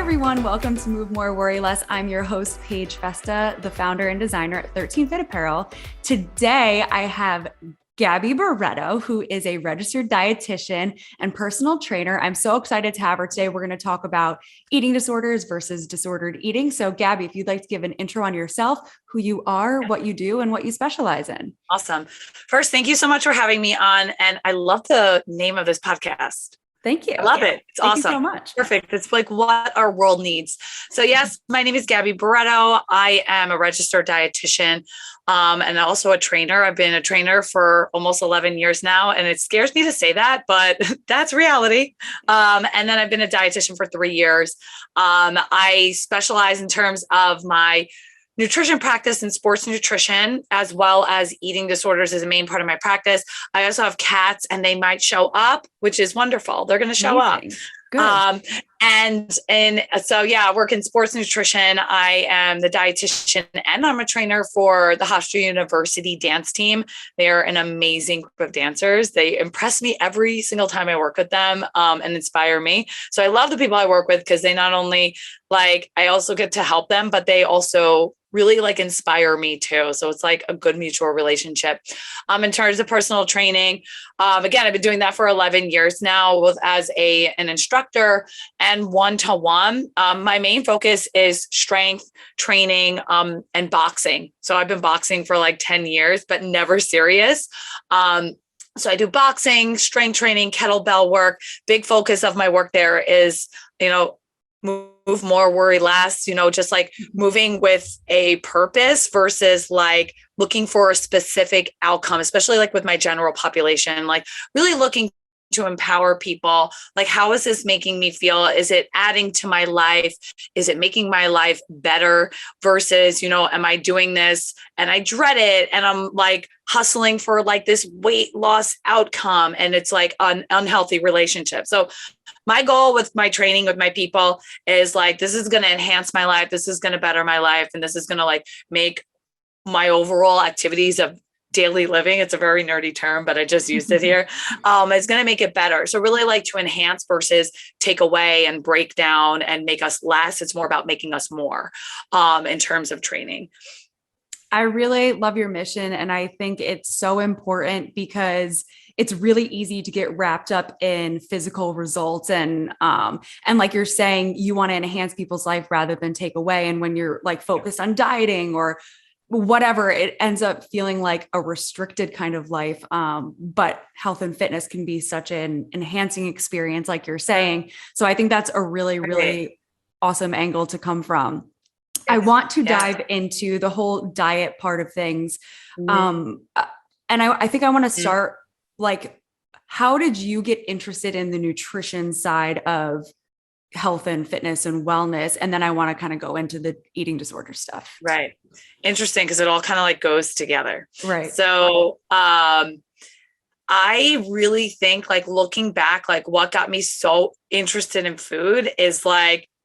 everyone. Welcome to Move More, Worry Less. I'm your host, Paige Festa, the founder and designer at 13 Fit Apparel. Today, I have Gabby Barreto, who is a registered dietitian and personal trainer. I'm so excited to have her today. We're going to talk about eating disorders versus disordered eating. So Gabby, if you'd like to give an intro on yourself, who you are, what you do, and what you specialize in. Awesome. First, thank you so much for having me on. And I love the name of this podcast. Thank you. I love it. It's awesome. Thank you so much. Perfect. It's like what our world needs. So yes, my name is Gabby Barreto. I am a registered dietitian and also a trainer. I've been a trainer for almost 11 years now, and it scares me to say that, but that's reality. And then I've been a dietitian for 3 years. I specialize in terms of my nutrition practice and sports nutrition, as well as eating disorders is a main part of my practice. I also have cats, and they might show up, which is wonderful. They're going to show Amazing. up. Good. And so, I work in sports nutrition. I am the dietitian and I'm a trainer for the Hofstra University dance team. They're an amazing group of dancers. They impress me every single time I work with them and inspire me. So I love the people I work with because they not only I also get to help them, but they also really inspire me too. So it's like a good mutual relationship. In terms of personal training, again, I've been doing that for 11 years now as an instructor and one-to-one. My main focus is strength training and boxing. So I've been boxing for 10 years, but never serious. So I do boxing, strength training, kettlebell work. Big focus of my work there is, move more, worry less, just moving with a purpose versus looking for a specific outcome, especially with my general population, really looking to empower people. How is this making me feel? Is it adding to my life? Is it making my life better versus, am I doing this and I dread it and I'm hustling for this weight loss outcome and it's an unhealthy relationship. So my goal with my training with my people is this is going to enhance my life. This is going to better my life. And this is going to make my overall activities of daily living. It's a very nerdy term, but I just used it here. It's going to make it better. So really to enhance versus take away and break down and make us less. It's more about making us more in terms of training. I really love your mission. And I think it's so important because it's really easy to get wrapped up in physical results. And like you're saying, you want to enhance people's life rather than take away. And when you're focused on dieting or whatever, it ends up feeling like a restricted kind of life. But health and fitness can be such an enhancing experience, like you're saying. So I think that's a really, really awesome angle to come from. I want to dive into the whole diet part of things. And I think I want to start how did you get interested in the nutrition side of health and fitness and wellness? And then I want to kind of go into the eating disorder stuff. Right. Interesting. Because it all kind of goes together. Right. So, I really think looking back, what got me so interested in food is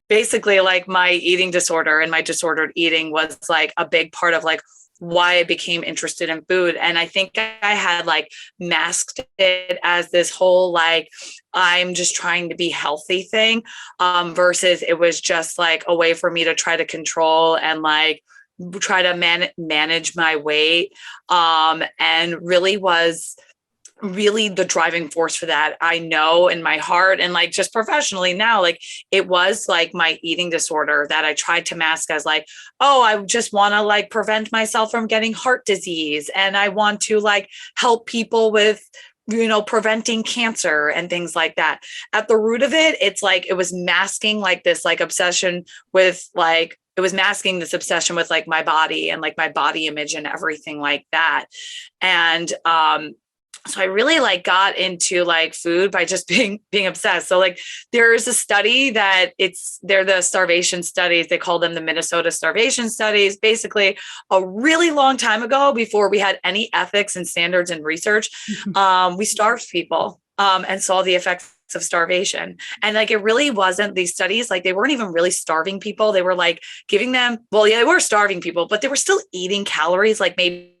basically my eating disorder and my disordered eating was a big part of why I became interested in food. And I think I had masked it as this whole, I'm just trying to be healthy thing, versus it was just a way for me to try to control and try to manage my weight. And really was the driving force for that. I know in my heart and just professionally now, it was my eating disorder that I tried to mask as I just want to prevent myself from getting heart disease. And I want to help people with, preventing cancer and things like that. At the root of it, it's it was masking this obsession with it was masking this obsession with my body and my body image and everything like that. And, so I really got into food by just being obsessed. So there's a study that they're the Starvation Studies. They call them the Minnesota Starvation Studies. Basically a really long time ago, before we had any ethics and standards in research, we starved people and saw the effects of starvation. And it really wasn't these studies, they weren't even really starving people. They were giving them, they were starving people, but they were still eating calories, maybe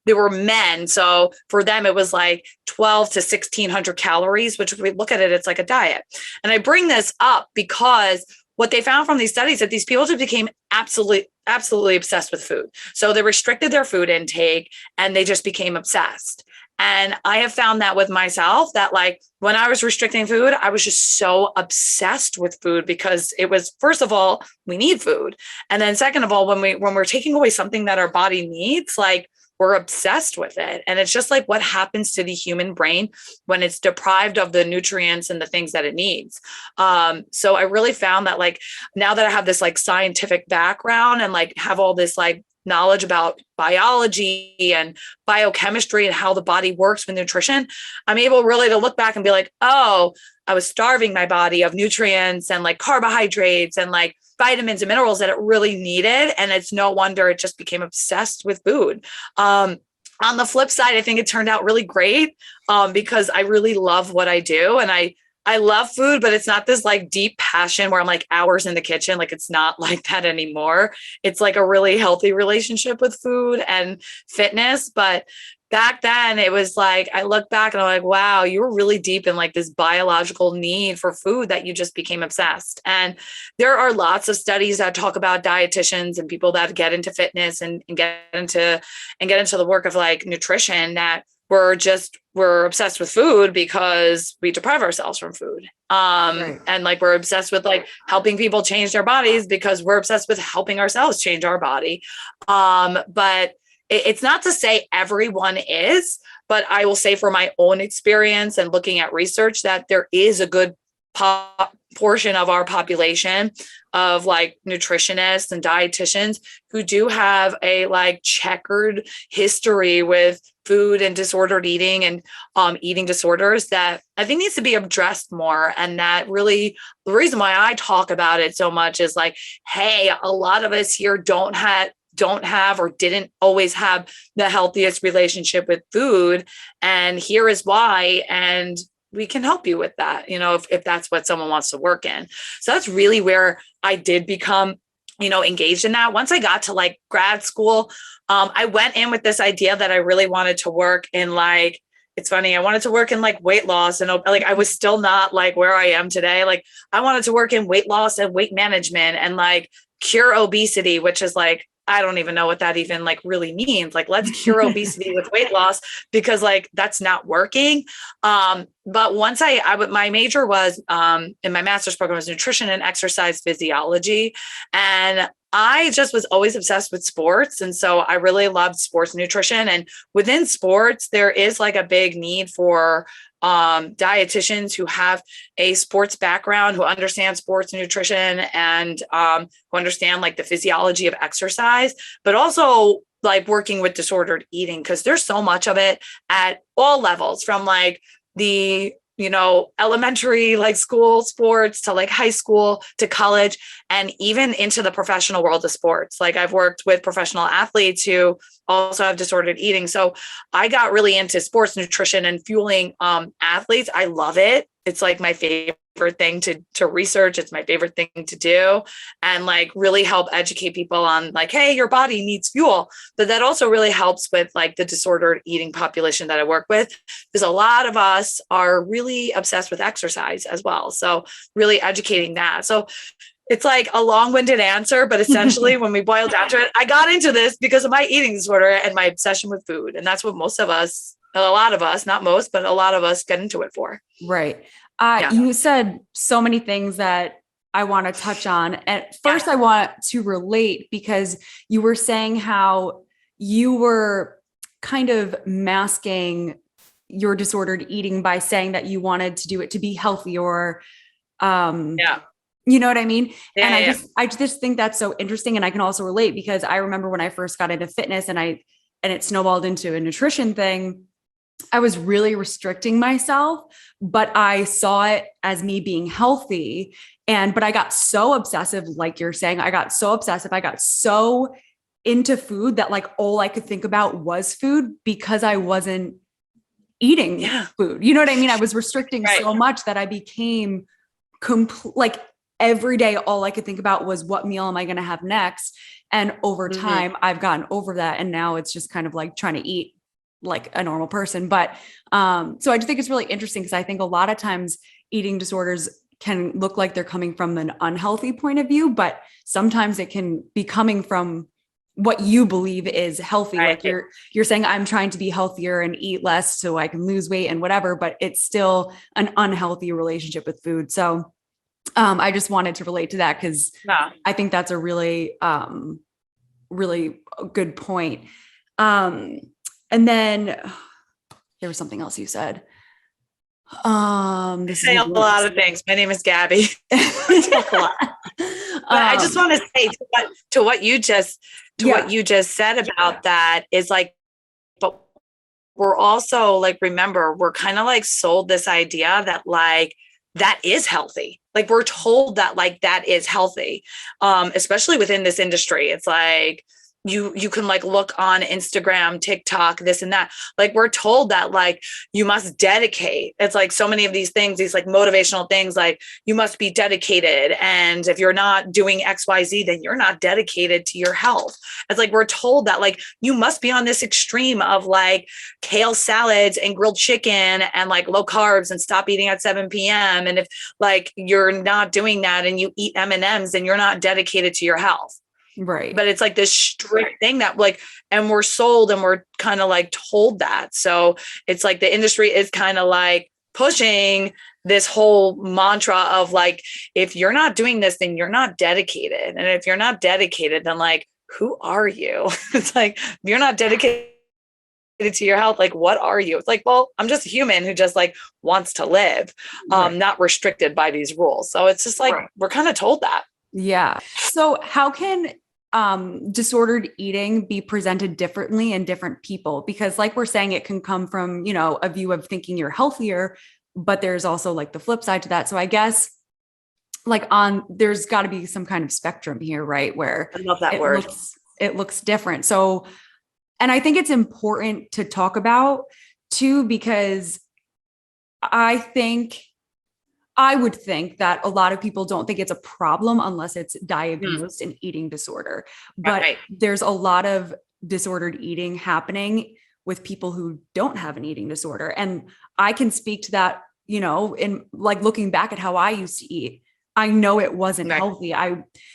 they were men. So for them, it was like 12 to 1600 calories, which if we look at it, it's like a diet. And I bring this up because what they found from these studies that these people just became absolutely obsessed with food. So they restricted their food intake and they just became obsessed. And I have found that with myself that like when I was restricting food, I was just so obsessed with food because it was, first of all, we need food. And then second of all, when we're taking away something that our body needs, like we're obsessed with it. And it's just like what happens to the human brain when it's deprived of the nutrients and the things that it needs. So I really found that like now that I have this like scientific background and like have all this like knowledge about biology and biochemistry and how the body works with nutrition, I'm able really to look back and be like, oh, I was starving my body of nutrients and like carbohydrates and like vitamins and minerals that it really needed. And it's no wonder it just became obsessed with food. On the flip side, I think it turned out really great because I really love what I do. And I love food, but it's not this like deep passion where I'm like hours in the kitchen. Like it's not like that anymore. It's like a really healthy relationship with food and fitness. But back then it was like, I look back and I'm like, wow, you were really deep in like this biological need for food that you just became obsessed. And there are lots of studies that talk about dietitians and people that get into fitness and get into the work of like nutrition that we're obsessed with food because we deprive ourselves from food. Right. And like, we're obsessed with like helping people change their bodies because we're obsessed with helping ourselves change our body. But it's not to say everyone is, but I will say from my own experience and looking at research that there is a good portion of our population of like nutritionists and dietitians who do have a like checkered history with food and disordered eating and eating disorders that I think needs to be addressed more. And that really the reason why I talk about it so much is like, hey, a lot of us here don't have or didn't always have the healthiest relationship with food. And here is why. And we can help you with that, you know, if that's what someone wants to work in. So that's really where I did become, you know, engaged in that. Once I got to like grad school, I went in with this idea that I really wanted to work in like, it's funny, I wanted to work in like weight loss and like, I was still not like where I am today. Like I wanted to work in weight loss and weight management and like cure obesity, which is like, I don't even know what that even like really means. Like, let's cure obesity with weight loss because like, that's not working. But once my major was in my master's program was nutrition and exercise physiology. And I just was always obsessed with sports. And so I really loved sports nutrition. And within sports, there is like a big need for dietitians who have a sports background, who understand sports nutrition and who understand like the physiology of exercise, but also like working with disordered eating, because there's so much of it at all levels, from like the, you know, elementary, like school sports to like high school to college and even into the professional world of sports. Like I've worked with professional athletes who also have disordered eating. So I got really into sports nutrition and fueling athletes. I love it. It's like my favorite thing to research. It's my favorite thing to do and like really help educate people on like, hey, your body needs fuel. But that also really helps with like the disordered eating population that I work with, because a lot of us are really obsessed with exercise as well. So really educating that. So it's like a long-winded answer, but essentially when we boil down to it, I got into this because of my eating disorder and my obsession with food. And that's what most of us, a lot of us, not most, but a lot of us get into it for. Right. You said so many things that I want to touch on. At first, I want to relate because you were saying how you were kind of masking your disordered eating by saying that you wanted to do it to be healthy or, you know what I mean? Yeah, and I just think that's so interesting. And I can also relate because I remember when I first got into fitness and it snowballed into a nutrition thing, I was really restricting myself, but I saw it as me being healthy. But I got so obsessive, like you're saying, I got so obsessive. I got so into food that like all I could think about was food because I wasn't eating food. You know what I mean? I was restricting so much that I became like every day, all I could think about was what meal am I going to have next? And over time, I've gotten over that. And now it's just kind of like trying to eat like a normal person. But so I just think it's really interesting because I think a lot of times eating disorders can look like they're coming from an unhealthy point of view, but sometimes it can be coming from what you believe is healthy. Right. Like you're saying, I'm trying to be healthier and eat less so I can lose weight and whatever, but it's still an unhealthy relationship with food. So I just wanted to relate to that because I think that's a really, really good point. And then there was something else you said. I say a lot of things. My name is Gabby. I talk a lot. But I just want to say to what you just said about that is like, but we're also like, remember, we're kind of like sold this idea that like that is healthy. Like we're told that like that is healthy, especially within this industry. It's like you can like look on Instagram, TikTok, this and that. Like we're told that like you must dedicate. It's like so many of these things, these like motivational things, like you must be dedicated. And if you're not doing XYZ, then you're not dedicated to your health. It's like we're told that like you must be on this extreme of like kale salads and grilled chicken and like low carbs and stop eating at 7 p.m. And if like you're not doing that and you eat M&Ms, then you're not dedicated to your health. Right. But it's like this strict thing that like, and we're sold and we're kind of like told that. So it's like the industry is kind of like pushing this whole mantra of like, if you're not doing this, then you're not dedicated. And if you're not dedicated, then like, who are you? It's like, if you're not dedicated to your health, like, what are you? It's like, well, I'm just a human who just like wants to live, not restricted by these rules. So it's just like, we're kind of told that. Yeah. So how can disordered eating be presented differently in different people? Because like we're saying, it can come from, you know, a view of thinking you're healthier, but there's also like the flip side to that. So I guess like there's got to be some kind of spectrum here, right? Where I love that word. It looks different. So, and I think it's important to talk about too, because I would think that a lot of people don't think it's a problem unless it's diagnosed an eating disorder. But there's a lot of disordered eating happening with people who don't have an eating disorder. And I can speak to that, you know, in like looking back at how I used to eat. I know it wasn't healthy.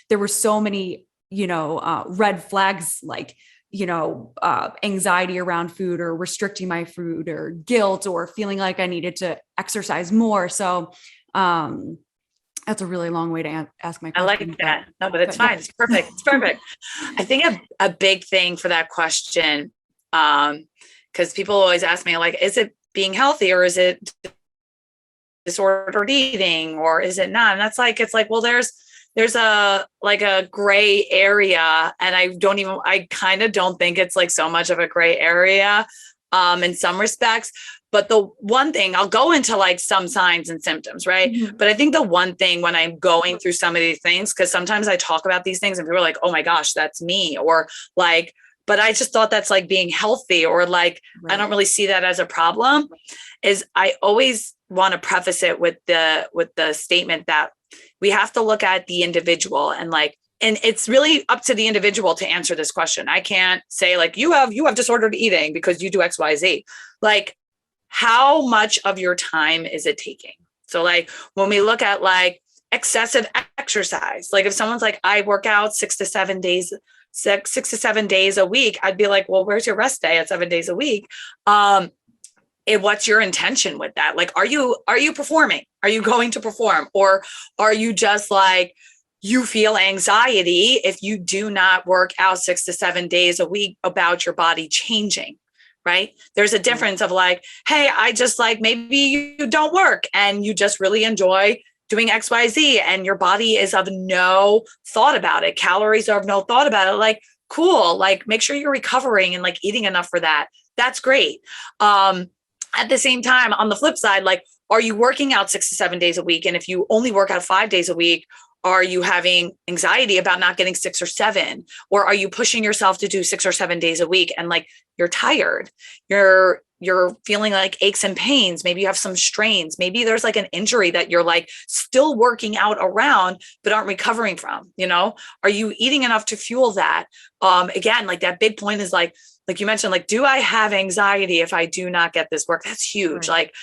There were so many, you know, red flags, like, you know, anxiety around food or restricting my food or guilt or feeling like I needed to exercise more. So that's a really long way to ask my question. I like that. No, but it's fine. Yeah. It's perfect. It's perfect. I think a big thing for that question, because people always ask me like, is it being healthy or is it disordered eating or is it not? And that's like, it's like, well, there's a like a gray area. And I kind of don't think it's like so much of a gray area in some respects. But the one thing, I'll go into like some signs and symptoms, right? Mm-hmm. But I think the one thing when I'm going through some of these things, because sometimes I talk about these things and people are like, oh my gosh, that's me. Or like, but I just thought that's like being healthy or like, I don't really see that as a problem, is I always want to preface it with the statement that we have to look at the individual and like, and it's really up to the individual to answer this question. I can't say like, you have disordered eating because you do X, Y, Z. Like, how much of your time is it taking? So like when we look at like excessive exercise, like if someone's like, I work out 6 to 7 days a week, I'd be like, well, where's your rest day at 7 days a week? What's your intention with that? Like, are you performing? Are you going to perform? Or are you just like, you feel anxiety if you do not work out 6 to 7 days a week about your body changing? Right? There's a difference of like, hey, I just like, maybe you don't work and you just really enjoy doing X, Y, Z and your body is of no thought about it. Calories are of no thought about it. Like, cool. Like make sure you're recovering and like eating enough for that. That's great. At the same time, on the flip side, like, are you working out 6 to 7 days a week? And if you only work out 5 days a week, are you having anxiety about not getting 6 or 7? Or are you pushing yourself to do 6 or 7 days a week and like you're tired? You're you're feeling like aches and pains. Maybe you have some strains. Maybe there's like an injury that you're like still working out around, but aren't recovering from, are you eating enough to fuel that? Again, like that big point is like you mentioned, like, do I have anxiety if I do not get this work? That's huge. Right. Like,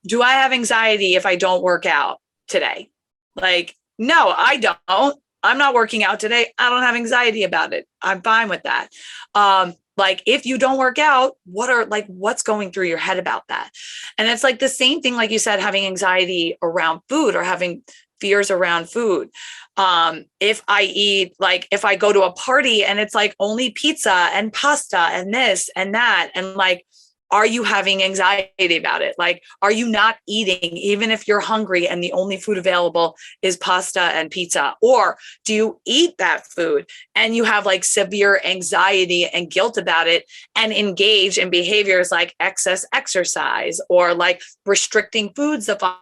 do I have anxiety if I don't work out today? Like, no, I don't. I'm not working out today. I don't have anxiety about it. I'm fine with that. Like, if you don't work out, what's going through your head about that? And it's like the same thing, like you said, having anxiety around food or having fears around food. If I go to a party and it's like only pizza and pasta and this and that, and like, are you having anxiety about it? Like, are you not eating even if you're hungry and the only food available is pasta and pizza? Or do you eat that food and you have like severe anxiety and guilt about it and engage in behaviors like excess exercise or like restricting foods the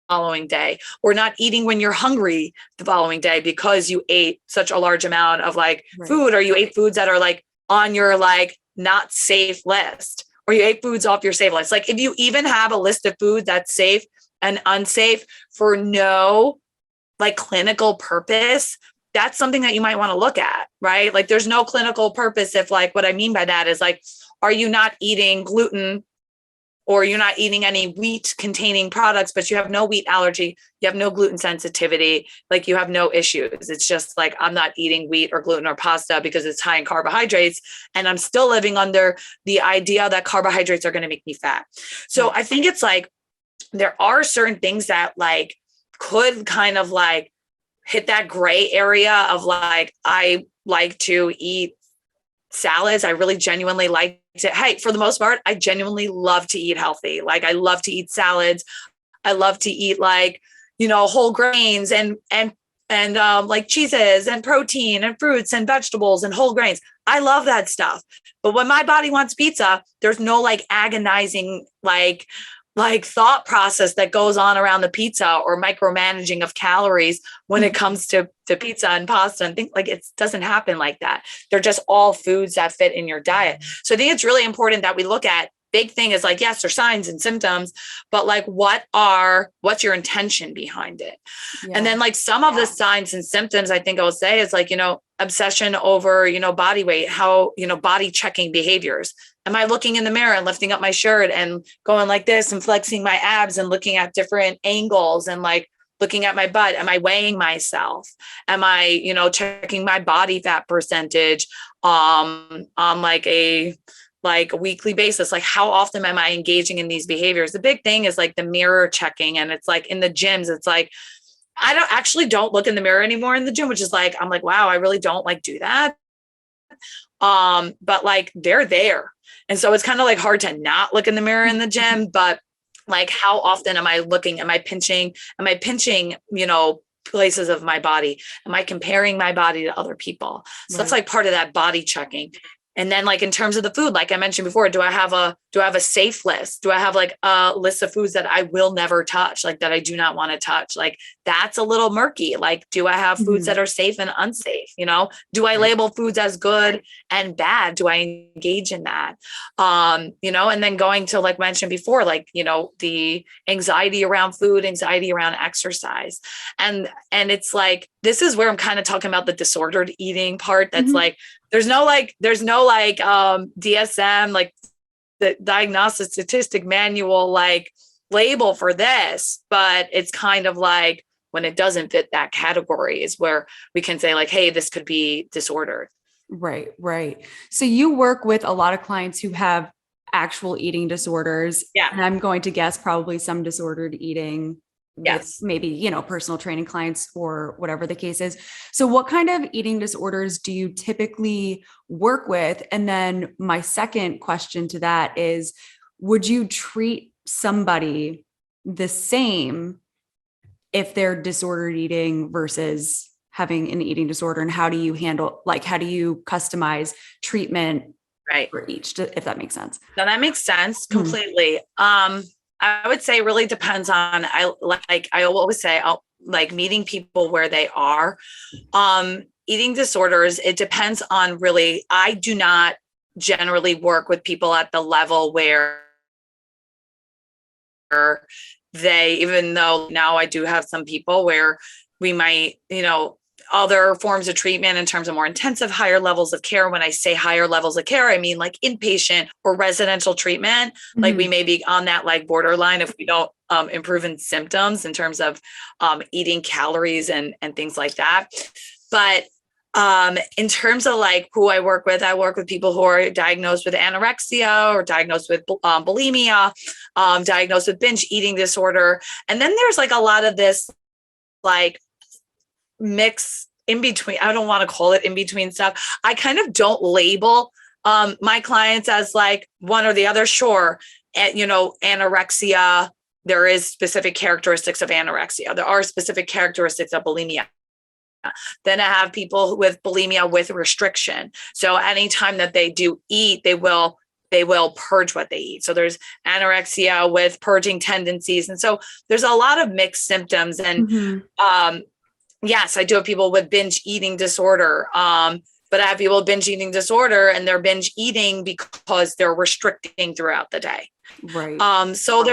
following day, or not eating when you're hungry the following day because you ate such a large amount of like food, or you ate foods that are like on your like not safe list, or you ate foods off your safe list. Like, if you even have a list of food that's safe and unsafe for no like clinical purpose, that's something that you might want to look at, right? Like, there's no clinical purpose if, like, what I mean by that is like, are you not eating gluten, or you're not eating any wheat containing products, but you have no wheat allergy, you have no gluten sensitivity, like you have no issues. It's just like, I'm not eating wheat or gluten or pasta because it's high in carbohydrates, and I'm still living under the idea that carbohydrates are going to make me fat. So I think it's like, there are certain things that like could kind of like hit that gray area of like, I like to eat salads. I really genuinely like to, hey, for the most part, I genuinely love to eat healthy. Like, I love to eat salads. I love to eat like, whole grains and like cheeses and protein and fruits and vegetables and whole grains. I love that stuff. But when my body wants pizza, there's no like agonizing, like thought process that goes on around the pizza, or micromanaging of calories when it comes to pizza and pasta and things. Like, it doesn't happen like that. They're just all foods that fit in your diet. So I think it's really important that we look at, big thing is like, yes, there's signs and symptoms, but like, what's your intention behind it? Yeah. And then like some of the signs and symptoms, I think I'll say is like, obsession over, body weight, how, body checking behaviors. Am I looking in the mirror and lifting up my shirt and going like this and flexing my abs and looking at different angles and like looking at my butt? Am I weighing myself? Am I, checking my body fat percentage on like a weekly basis? Like, how often am I engaging in these behaviors? The big thing is like the mirror checking. And it's like in the gyms, it's like, I don't look in the mirror anymore in the gym, which is like, I'm like, wow, I really don't like do that. But like, they're there. And so it's kind of like hard to not look in the mirror in the gym, but like, how often am I looking? Am I pinching, places of my body? Am I comparing my body to other people? So that's like part of that body checking. And then like in terms of the food, like I mentioned before, do I have a safe list? Do I have like a list of foods that I will never touch, like that I do not want to touch? Like, that's a little murky. Like, do I have foods that are safe and unsafe? Do I label foods as good and bad? Do I engage in that? And then going to, like mentioned before, like, the anxiety around food, anxiety around exercise. And it's like, this is where I'm kind of talking about the disordered eating part. That's like, there's no DSM, like the diagnostic statistic manual, like label for this, but it's kind of like when it doesn't fit that category is where we can say like, hey, this could be disordered. Right. Right. So you work with a lot of clients who have actual eating disorders. Yeah. And I'm going to guess probably some disordered eating. Yes. Maybe, personal training clients or whatever the case is. So what kind of eating disorders do you typically work with? And then my second question to that is, would you treat somebody the same if they're disordered eating versus having an eating disorder? And how do you customize treatment for each, if that makes sense? No, that makes sense completely. I would say it really depends on, I always say, like meeting people where they are. Eating disorders, it depends on really, I do not generally work with people at the level where even though now I do have some people where we might, other forms of treatment in terms of more intensive, higher levels of care. When I say higher levels of care, I mean like inpatient or residential treatment. Mm-hmm. Like we may be on that like borderline if we don't improve in symptoms in terms of eating calories and things like that. But in terms of like who I work with people who are diagnosed with anorexia or diagnosed with bulimia, diagnosed with binge eating disorder. And then there's like a lot of this like mix in between. I don't want to call it in between stuff. I kind of don't label my clients as like one or the other. Sure. And, anorexia, there is specific characteristics of anorexia. There are specific characteristics of bulimia. Then I have people with bulimia with restriction. So anytime that they do eat, they will purge what they eat. So there's anorexia with purging tendencies. And so there's a lot of mixed symptoms. And yes, I do have people with binge eating disorder. But I have people with binge eating disorder and they're binge eating because they're restricting throughout the day. Right. So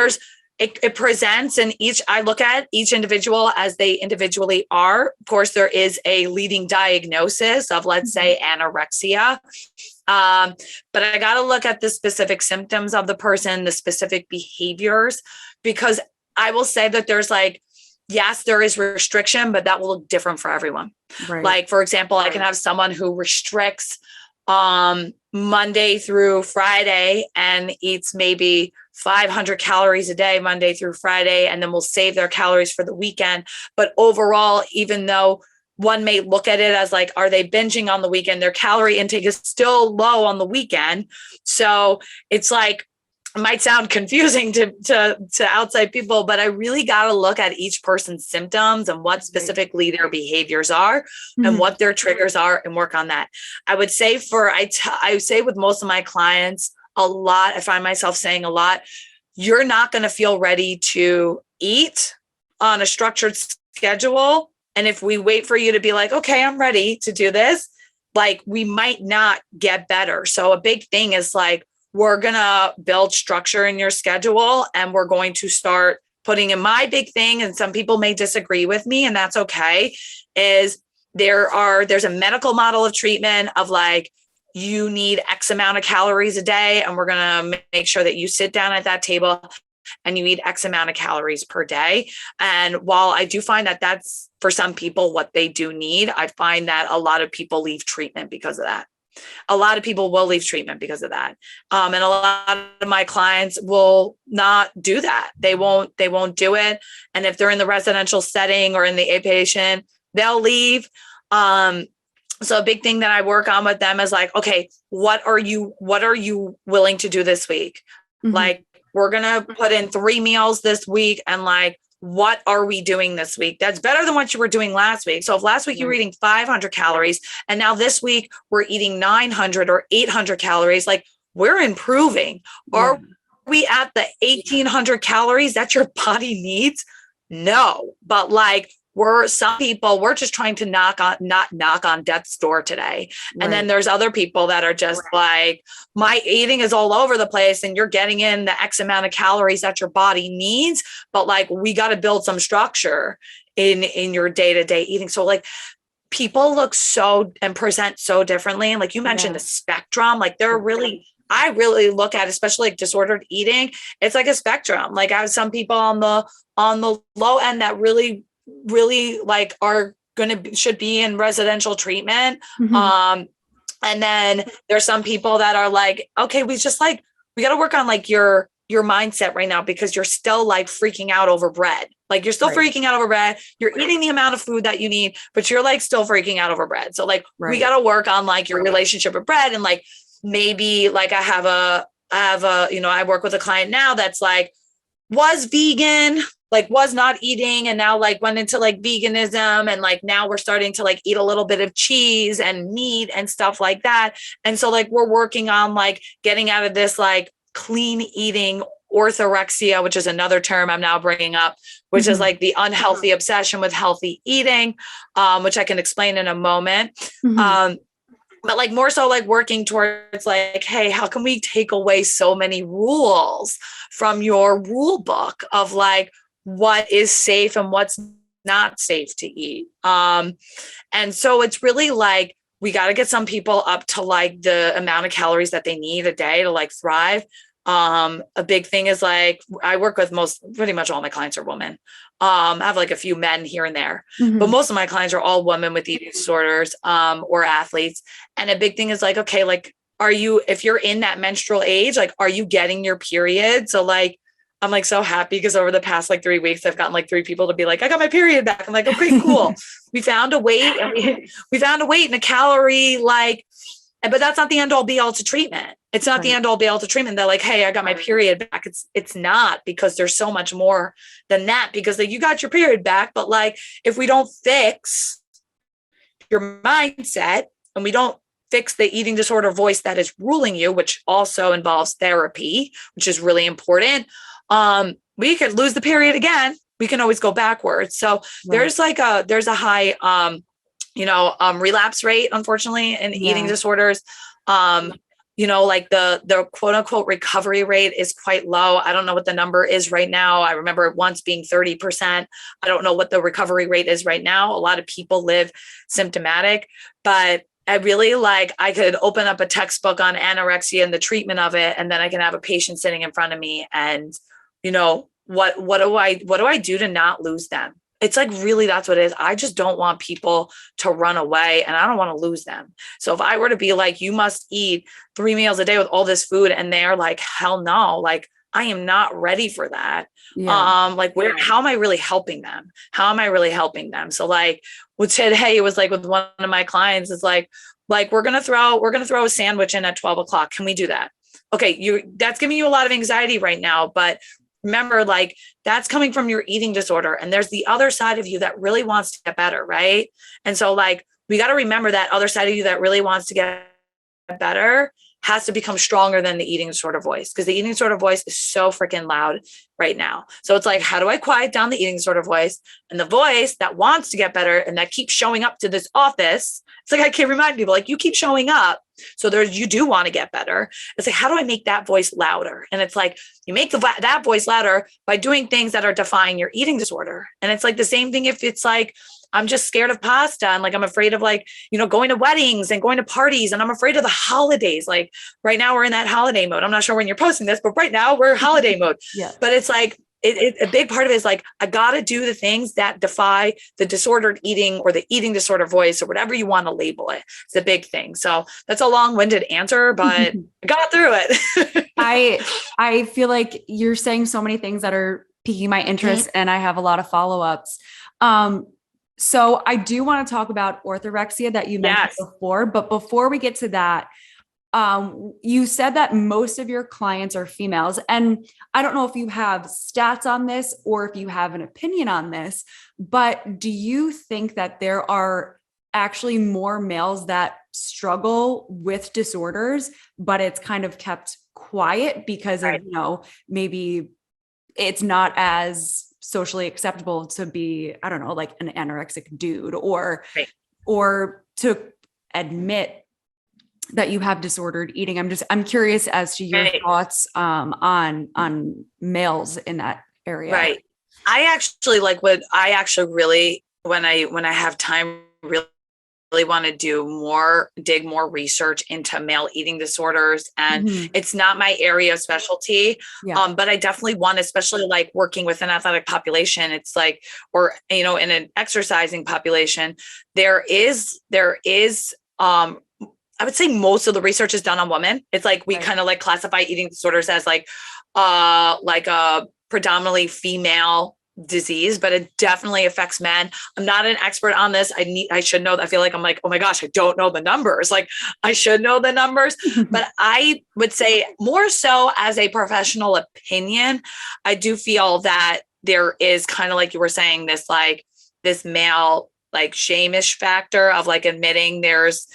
it presents, and I look at each individual as they individually are. Of course, there is a leading diagnosis of, let's say, anorexia. But I got to look at the specific symptoms of the person, the specific behaviors, because I will say that there's like, yes, there is restriction, but that will look different for everyone. Right. Like, for example, I can have someone who restricts Monday through Friday and eats maybe 500 calories a day, Monday through Friday, and then will save their calories for the weekend. But overall, even though one may look at it as like, are they binging on the weekend? Their calorie intake is still low on the weekend. So it's like, it might sound confusing to outside people, but I really got to look at each person's symptoms and what specifically their behaviors are and what their triggers are and work on that. I would say I say with most of my clients a lot, I find myself saying a lot, you're not going to feel ready to eat on a structured schedule. And if we wait for you to be like, okay, I'm ready to do this, like we might not get better. So a big thing is like, we're going to build structure in your schedule and we're going to start putting in my big thing. And some people may disagree with me and that's okay. Is there's a medical model of treatment of like, you need X amount of calories a day. And we're going to make sure that you sit down at that table and you eat X amount of calories per day. And while I do find that that's for some people what they do need, I find that a lot of people leave treatment because of that. A lot of people will leave treatment because of that. And a lot of my clients will not do that. They won't do it. And if they're in the residential setting or in the outpatient, they'll leave. So a big thing that I work on with them is like, okay, what are you willing to do this week? Like, we're going to put in 3 meals this week. And like, what are we doing this week? That's better than what you were doing last week. So if last week you were eating 500 calories and now this week we're eating 900 or 800 calories, like we're improving. Are we at the 1800 calories that your body needs? No, but like we're just trying to not knock on death's door today. Right. And then there's other people that are just like, my eating is all over the place and you're getting in the X amount of calories that your body needs. But like, we got to build some structure in your day-to-day eating. So like people look so and present so differently. And like you mentioned the spectrum, like I really look at, especially like disordered eating. It's like a spectrum. Like I have some people on the low end that really like should be in residential treatment. And then there's some people that are like, okay, we got to work on like your mindset right now, because you're still like freaking out over bread. Like you're still freaking out over bread. You're eating the amount of food that you need, but you're like still freaking out over bread. So like, we got to work on like your relationship with bread. And like, maybe like I work with a client now that's like, was vegan, like was not eating, and now like went into like veganism, and like now we're starting to like eat a little bit of cheese and meat and stuff like that. And so like we're working on like getting out of this like clean eating orthorexia, which is another term I'm now bringing up, which is like the unhealthy obsession with healthy eating, which I can explain in a moment. but like more so like working towards like, hey, how can we take away so many rules from your rule book of like what is safe and what's not safe to eat. And so it's really like, we got to get some people up to like the amount of calories that they need a day to like thrive. A big thing is like, I work with pretty much all my clients are women. I have like a few men here and there, but most of my clients are all women with eating disorders, or athletes. And a big thing is like, okay, like, if you're in that menstrual age, like, are you getting your period? So like, I'm like so happy because over the past like 3 weeks, I've gotten like 3 people to be like, I got my period back. I'm like, okay, cool. We found a weight and we found a weight and a calorie, like, but that's not the end all be all to treatment. It's not the end all be all to treatment. They're like, hey, I got my period back. It's not, because there's so much more than that, because like, you got your period back, but like, if we don't fix your mindset and we don't fix the eating disorder voice that is ruling you, which also involves therapy, which is really important, we could lose the period again. We can always go backwards. So there's a high, relapse rate, unfortunately, in eating disorders. Like the quote unquote recovery rate is quite low. I don't know what the number is right now. I remember it once being 30%. I don't know what the recovery rate is right now. A lot of people live symptomatic, but I really I could open up a textbook on anorexia and the treatment of it. And then I can have a patient sitting in front of me and, what do I do to not lose them? It's like, really, that's what it is. I just don't want people to run away and I don't want to lose them. So if I were to be like, you must eat 3 meals a day with all this food, and they're like, hell no, like, I am not ready for that. How am I really helping them? How am I really helping them? So like today, it was like with one of my clients, it's like, we're going to throw a sandwich in at 12 o'clock. Can we do that? Okay. That's giving you a lot of anxiety right now, but remember, like, that's coming from your eating disorder. And there's the other side of you that really wants to get better. Right. And so like, we got to remember that other side of you that really wants to get better has to become stronger than the eating disorder voice, because the eating disorder voice is so freaking loud right now. So it's like, how do I quiet down the eating disorder voice? And the voice that wants to get better and that keeps showing up to this office, it's like, I can't remind people, like, you keep showing up. So you do want to get better. It's like, how do I make that voice louder? And it's like, you make that voice louder by doing things that are defying your eating disorder. And it's like the same thing if it's like, I'm just scared of pasta. And like, I'm afraid of going to weddings and going to parties. And I'm afraid of the holidays. Like right now we're in that holiday mode. I'm not sure when you're posting this, but right now we're holiday mode. Yeah. But it's like, a big part of it is like, I got to do the things that defy the disordered eating or the eating disorder voice or whatever you want to label it. It's a big thing. So that's a long-winded answer, but I got through it. I feel like you're saying so many things that are piquing my interest, and I have a lot of follow-ups. So I do want to talk about orthorexia that you mentioned before, but before we get to that, you said that most of your clients are females, and I don't know if you have stats on this or if you have an opinion on this, but do you think that there are actually more males that struggle with disorders, but it's kind of kept quiet because of, maybe it's not as socially acceptable to be, I don't know, like an anorexic dude or to admit that you have disordered eating? I'm curious as to your thoughts on males in that area. Right. I actually really, when I have time, really want to dig more research into male eating disorders. And it's not my area of specialty. But I definitely want, especially like working with an athletic population, it's like, or, in an exercising population, there is, I would say most of the research is done on women. It's like, we kind of like classify eating disorders as like a predominantly female disease, but it definitely affects men. I'm not an expert on this. I should know. I feel like I'm like, oh my gosh, I don't know the numbers. Like I should know the numbers, but I would say more so as a professional opinion, I do feel that there is kind of like you were saying, this male like shame-ish factor of like admitting there's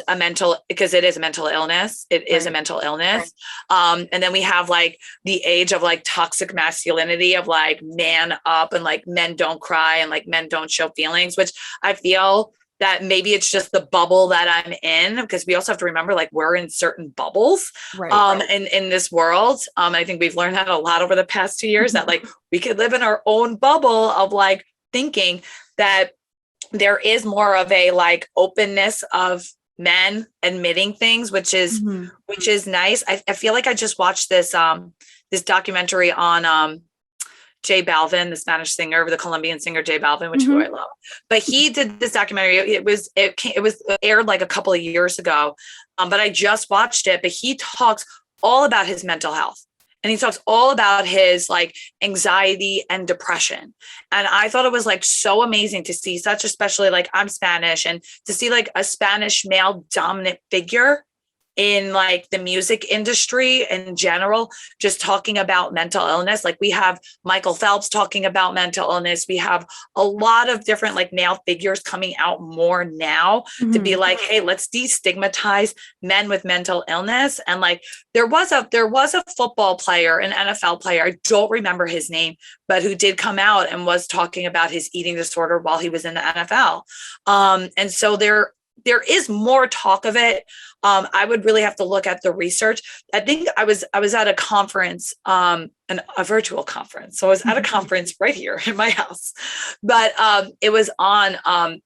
a mental, because it is a mental illness. It is a mental illness. And then we have like the age of like toxic masculinity of like man up and like men don't cry and like men don't show feelings, which I feel that maybe it's just the bubble that I'm in, because we also have to remember, like, we're in certain bubbles, Right. in this world. I think we've learned that a lot over the past 2 years, that like we could live in our own bubble of like thinking that there is more of a like openness of men admitting things, which is nice. I feel like I just watched this documentary on J Balvin, the Spanish singer, the Colombian singer J Balvin, which who I love. But he did this documentary. It was aired like a couple of years ago, but I just watched it. But he talks all about his mental health, and he talks all about his like anxiety and depression. And I thought it was like so amazing to see such, especially like I'm Spanish, and to see like a Spanish male dominant figure in like the music industry in general, just talking about mental illness. Like we have Michael Phelps talking about mental illness. We have a lot of different like male figures coming out more now to be like, hey, let's destigmatize men with mental illness. And like there was a football player, an NFL player, I don't remember his name, but who did come out and was talking about his eating disorder while he was in the NFL. And so there is more talk of it. I would really have to look at the research. I think I was at a conference, a virtual conference. So I was at a conference right here in my house, but it was on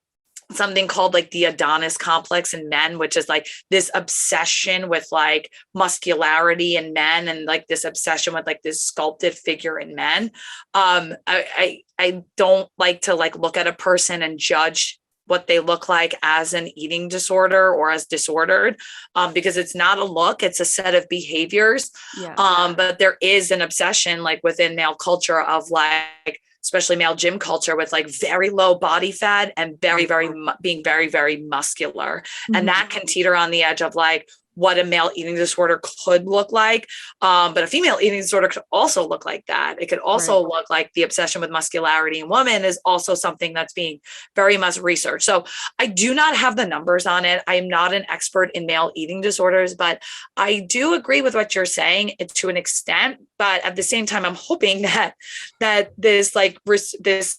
something called like the Adonis complex in men, which is like this obsession with like muscularity in men, and like this obsession with like this sculpted figure in men. I don't like to like look at a person and judge what they look like as an eating disorder or as disordered, because it's not a look, it's a set of behaviors. But there is an obsession like within male culture of like, especially male gym culture, with like very low body fat and being very, very muscular. And that can teeter on the edge of like what a male eating disorder could look like. But a female eating disorder could also look like that. It could also look like the obsession with muscularity in women is also something that's being very much researched. So I do not have the numbers on it. I am not an expert in male eating disorders, but I do agree with what you're saying to an extent. But at the same time, I'm hoping that this like this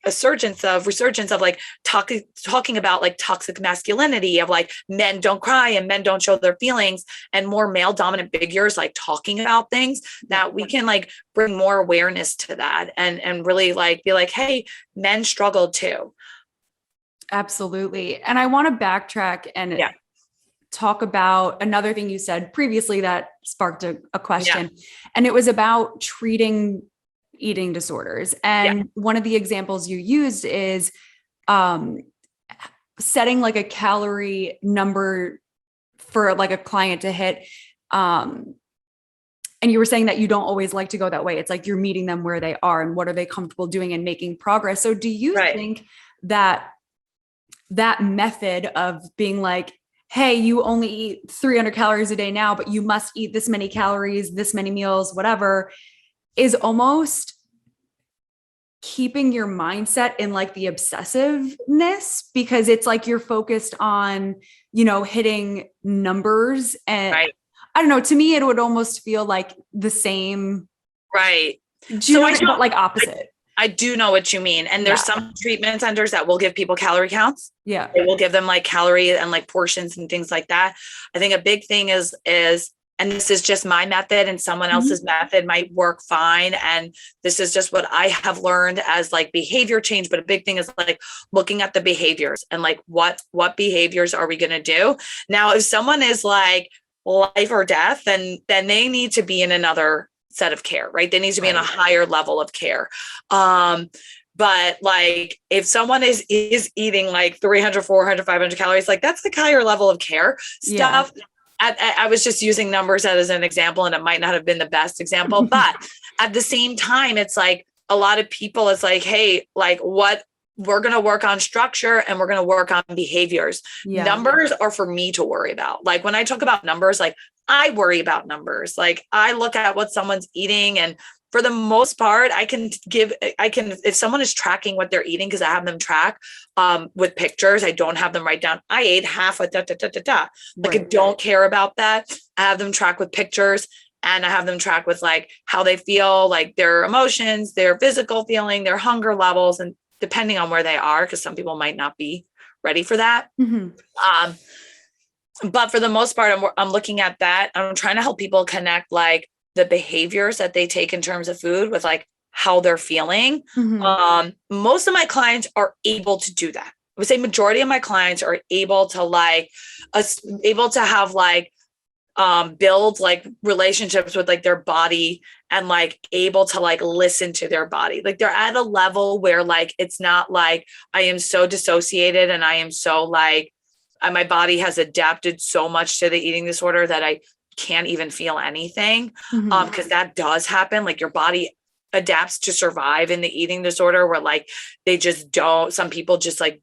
resurgence of like talking about like toxic masculinity, of like men don't cry and men don't show their feelings, and more male dominant figures like talking about things, that we can like bring more awareness to that, and really like be like, hey, men struggle too. Absolutely. And I want to backtrack and talk about another thing you said previously that sparked a question. And it was about treating eating disorders. And one of the examples you used is setting like a calorie number for like a client to hit. And you were saying that you don't always like to go that way. It's like you're meeting them where they are and what are they comfortable doing and making progress. So do you think that method of being like, hey, you only eat 300 calories a day now, but you must eat this many calories, this many meals, whatever, is almost keeping your mindset in like the obsessiveness, because it's like you're focused on, hitting numbers. And I don't know, to me, it would almost feel like the same. Right. But like opposite. I do know what you mean. And there's some treatment centers that will give people calorie counts. Yeah. They will give them like calorie and like portions and things like that. I think a big thing is, and this is just my method, and someone else's method might work fine. And this is just what I have learned as like behavior change. But a big thing is like looking at the behaviors and like what behaviors are we going to do? Now, if someone is like life or death, then they need to be in another set of care, right? They need to be in a higher level of care. But like if someone is eating like 300, 400, 500 calories, like that's the higher level of care stuff. I was just using numbers as an example, and it might not have been the best example, but at the same time, it's like a lot of people, it's like, hey, like what we're going to work on structure and we're going to work on behaviors. Numbers are for me to worry about. Like when I talk about numbers, like I worry about numbers. Like I look at what someone's eating, and for the most part, if someone is tracking what they're eating, because I have them track with pictures, I don't have them write down, I ate half a Like I don't care about that. I have them track with pictures, and I have them track with like how they feel, like their emotions, their physical feeling, their hunger levels, and depending on where they are, because some people might not be ready for that. But for the most part, I'm looking at that. I'm trying to help people connect like the behaviors that they take in terms of food with like how they're feeling. Most of my clients are able to do that. I would say majority of my clients are able to have like build like relationships with like their body and like able to like listen to their body. Like they're at a level where like it's not like I am so dissociated and I am so like my body has adapted so much to the eating disorder that I can't even feel anything. Because that does happen. Like your body adapts to survive in the eating disorder where like they just don't, some people just like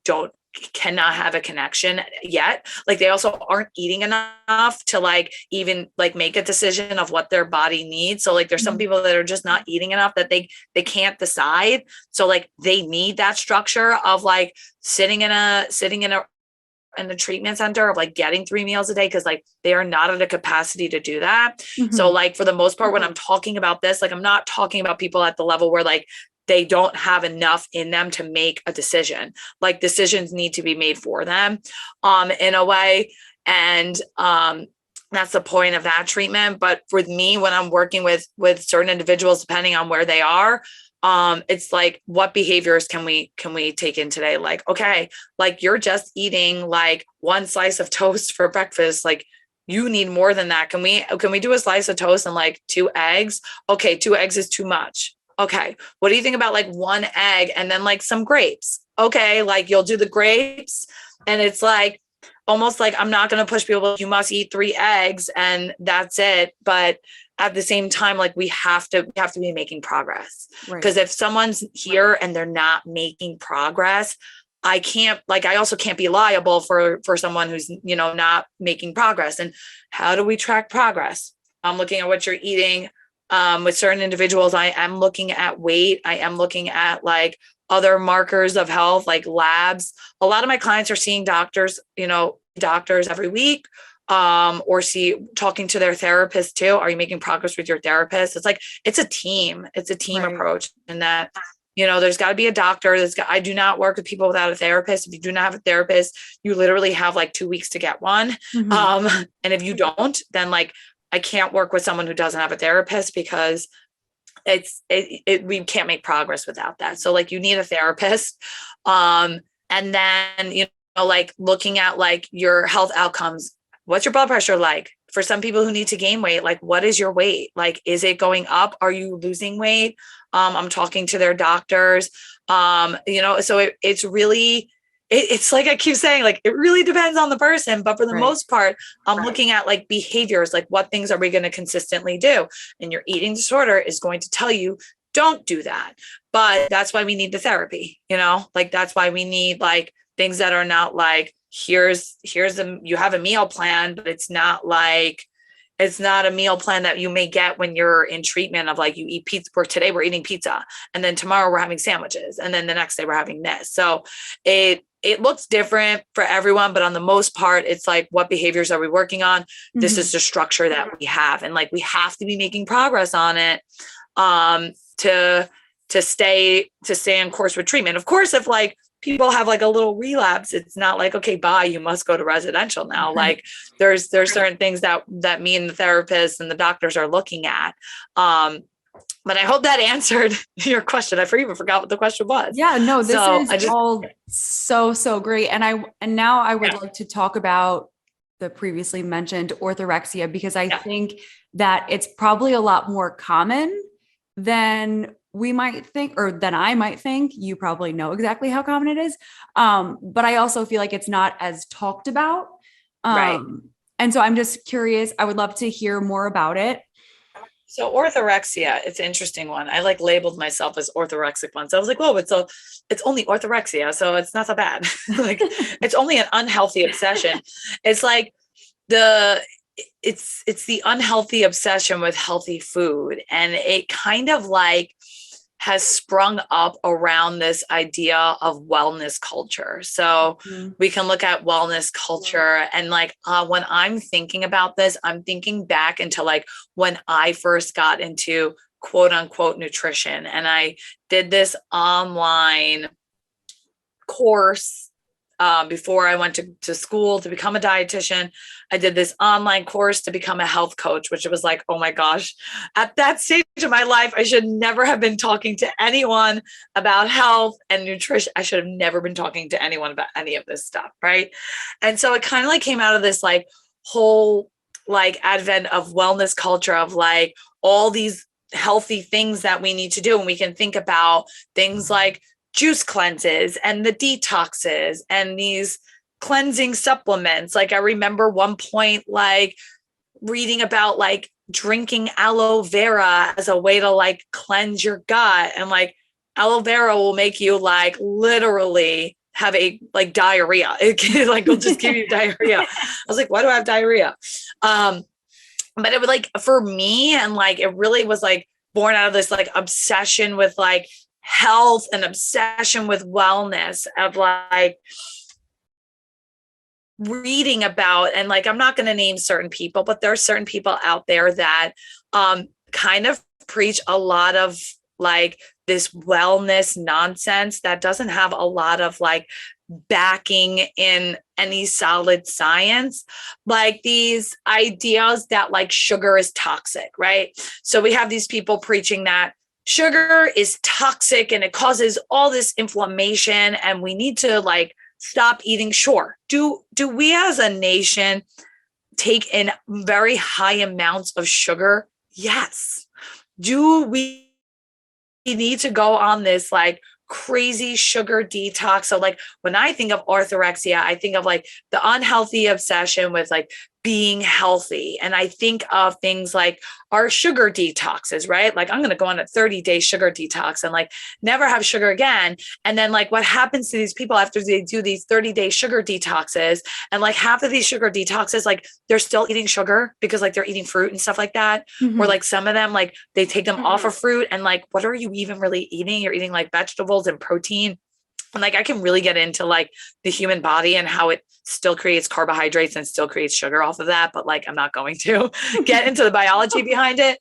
cannot have a connection yet. Like they also aren't eating enough to like even like make a decision of what their body needs. So like there's some people that are just not eating enough that they can't decide. So like they need that structure of like sitting in a treatment center of like getting 3 meals a day because like they are not at a capacity to do that. So like for the most part, when I'm talking about this, like I'm not talking about people at the level where like they don't have enough in them to make a decision. Like decisions need to be made for them in a way. And that's the point of that treatment. But with me, when I'm working with certain individuals, depending on where they are, it's like, what behaviors can we take in today? Like, okay, like you're just eating like 1 slice of toast for breakfast. Like you need more than that. Can we do a slice of toast and like 2 eggs? Okay. 2 eggs is too much. Okay. What do you think about like 1 egg and then like some grapes? Okay. Like you'll do the grapes and it's like, almost like I'm not going to push people. You must eat 3 eggs and that's it. But at the same time, like we have to be making progress. Because if someone's here and they're not making progress, I also can't be liable for someone who's, not making progress. And how do we track progress? I'm looking at what you're eating. With certain individuals, I am looking at weight. I am looking at like other markers of health, like labs. A lot of my clients are seeing doctors every week, or talking to their therapist too. Are you making progress with your therapist? It's like, it's a team approach, and that, there's got to be a doctor. I do not work with people without a therapist. If you do not have a therapist, you literally have like 2 weeks to get one. And if you don't, then like, I can't work with someone who doesn't have a therapist because we can't make progress without that. So like you need a therapist. And then, like looking at like your health outcomes, what's your blood pressure like? For some people who need to gain weight, like what is your weight? Like, is it going up? Are you losing weight? I'm talking to their doctors. So it's really, it's like I keep saying, like, it really depends on the person. But for the most part, I'm looking at like behaviors, like what things are we going to consistently do? And your eating disorder is going to tell you, don't do that. But that's why we need the therapy, like that's why we need like things that are not like, you have a meal plan, but it's not a meal plan that you may get when you're in treatment of like, you eat pizza. Today we're eating pizza and then tomorrow we're having sandwiches. And then the next day we're having this. So it looks different for everyone, but on the most part, it's like, what behaviors are we working on? This is the structure that we have. And like, we have to be making progress on it, to stay on course with treatment. Of course, if like people have like a little relapse, it's not like, okay, bye, you must go to residential now. Like there's certain things that me and the therapist and the doctors are looking at. But I hope that answered your question. I even forgot what the question was. Yeah, no, this is all so great. And now I would like to talk about the previously mentioned orthorexia, because I think that it's probably a lot more common than we might think, or than I might think. You probably know exactly how common it is. But I also feel like it's not as talked about. And so I'm just curious. I would love to hear more about it. So orthorexia, it's an interesting one. I like labeled myself as orthorexic once. I was like, whoa, it's only orthorexia. So it's not so bad. Like it's only an unhealthy obsession. It's like it's the unhealthy obsession with healthy food. And it kind of like has sprung up around this idea of wellness culture. So we can look at wellness culture and like, when I'm thinking about this, I'm thinking back into like when I first got into quote unquote nutrition. And I did this online course before I went to school to become a dietitian. I did this online course to become a health coach, which was like, oh my gosh, at that stage of my life, I should never have been talking to anyone about health and nutrition. I should have never been talking to anyone about any of this stuff. Right. And so it kind of like came out of this like whole like advent of wellness culture of like all these healthy things that we need to do. And we can think about things like juice cleanses and the detoxes and these cleansing supplements. Like I remember one point, like reading about like drinking aloe vera as a way to like cleanse your gut. And like aloe vera will make you like literally have a like diarrhea. It can like, will just give you diarrhea. I was like, why do I have diarrhea? But it was like, for me, and like, it really was like born out of this like obsession with like health and obsession with wellness of like reading about, and like, I'm not going to name certain people, but there are certain people out there that kind of preach a lot of like this wellness nonsense that doesn't have a lot of like backing in any solid science, like these ideas that like sugar is toxic, right? So we have these people preaching that sugar is toxic and it causes all this inflammation and we need to like stop eating. Sure. Do we as a nation take in very high amounts of sugar? Yes. Do we need to go on this like crazy sugar detox? So like when I think of orthorexia, I think of like the unhealthy obsession with like being healthy. And I think of things like our sugar detoxes, right? Like I'm going to go on a 30-day sugar detox and like never have sugar again. And then like what happens to these people after they do these 30-day sugar detoxes, and like half of these sugar detoxes, like they're still eating sugar because like they're eating fruit and stuff like that. Or like some of them, like they take them off of fruit and like, what are you even really eating? You're eating like vegetables and protein. And like, I can really get into like the human body and how it still creates carbohydrates and still creates sugar off of that. But like, I'm not going to get into the biology behind it,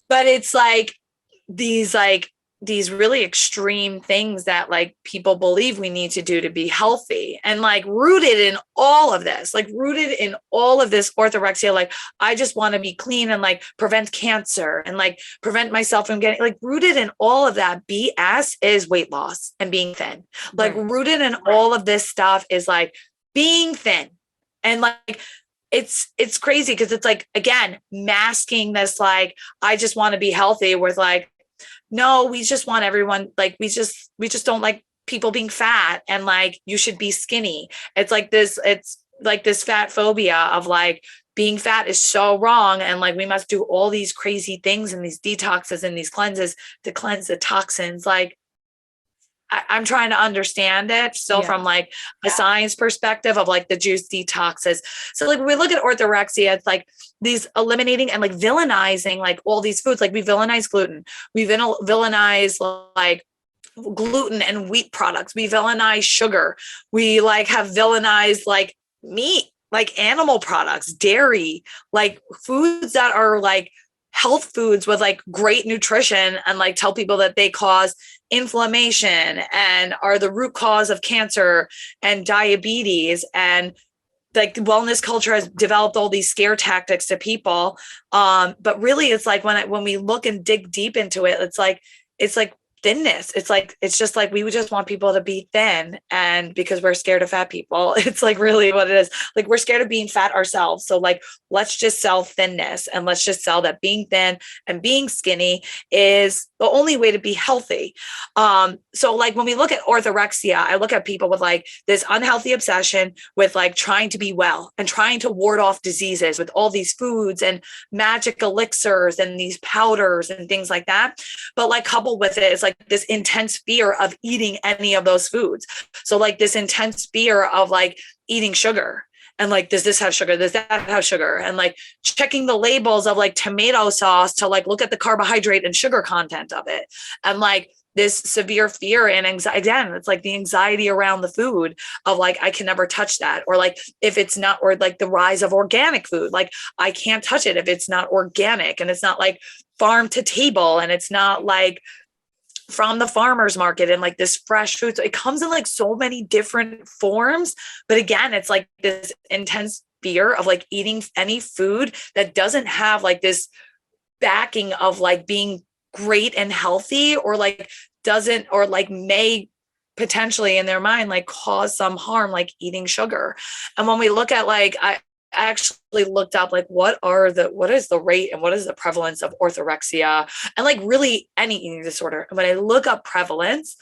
but it's like these really extreme things that like people believe we need to do to be healthy. And like rooted in all of this orthorexia, like I just want to be clean and like prevent cancer and like prevent myself from getting like rooted in all of that BS is weight loss and being thin. Like rooted in all of this stuff is like being thin. And like, it's crazy because it's like, again, masking this, like, I just want to be healthy with like, no, we just want everyone, like, we just don't like people being fat and like, you should be skinny. It's like this fat phobia of like being fat is so wrong. And like, we must do all these crazy things and these detoxes and these cleanses to cleanse the toxins. Like, I'm trying to understand it still from like a science perspective of like the juice detoxes. So like when we look at orthorexia, it's like these eliminating and like villainizing like all these foods. Like we villainize gluten. We villainize like gluten and wheat products. We villainize sugar. We like have villainized like meat, like animal products, dairy, like foods that are like health foods with like great nutrition, and like tell people that they cause inflammation and are the root cause of cancer and diabetes. And like wellness culture has developed all these scare tactics to people. But really it's like when we look and dig deep into it, it's like thinness. It's just like, we would just want people to be thin. And because we're scared of fat people, it's like really what it is. Like we're scared of being fat ourselves. So like, let's just sell thinness and let's just sell that being thin and being skinny is the only way to be healthy. So like when we look at orthorexia, I look at people with like this unhealthy obsession with like trying to be well and trying to ward off diseases with all these foods and magic elixirs and these powders and things like that. But like coupled with it is like this intense fear of eating any of those foods. So like this intense fear of like eating sugar. And like, does this have sugar? Does that have sugar? And like checking the labels of like tomato sauce to like look at the carbohydrate and sugar content of it. And like this severe fear and anxiety, again, it's like the anxiety around the food of like, I can never touch that. Or like, if it's not, or like the rise of organic food, like I can't touch it if it's not organic and it's not like farm to table and it's not like from the farmer's market and like this fresh food. So it comes in like so many different forms. But again, it's like this intense fear of like eating any food that doesn't have like this backing of like being great and healthy, or like doesn't, or like may potentially in their mind like cause some harm, like eating sugar. And when we look at like, I actually looked up like what is the rate and what is the prevalence of orthorexia and like really any eating disorder. And when I look up prevalence,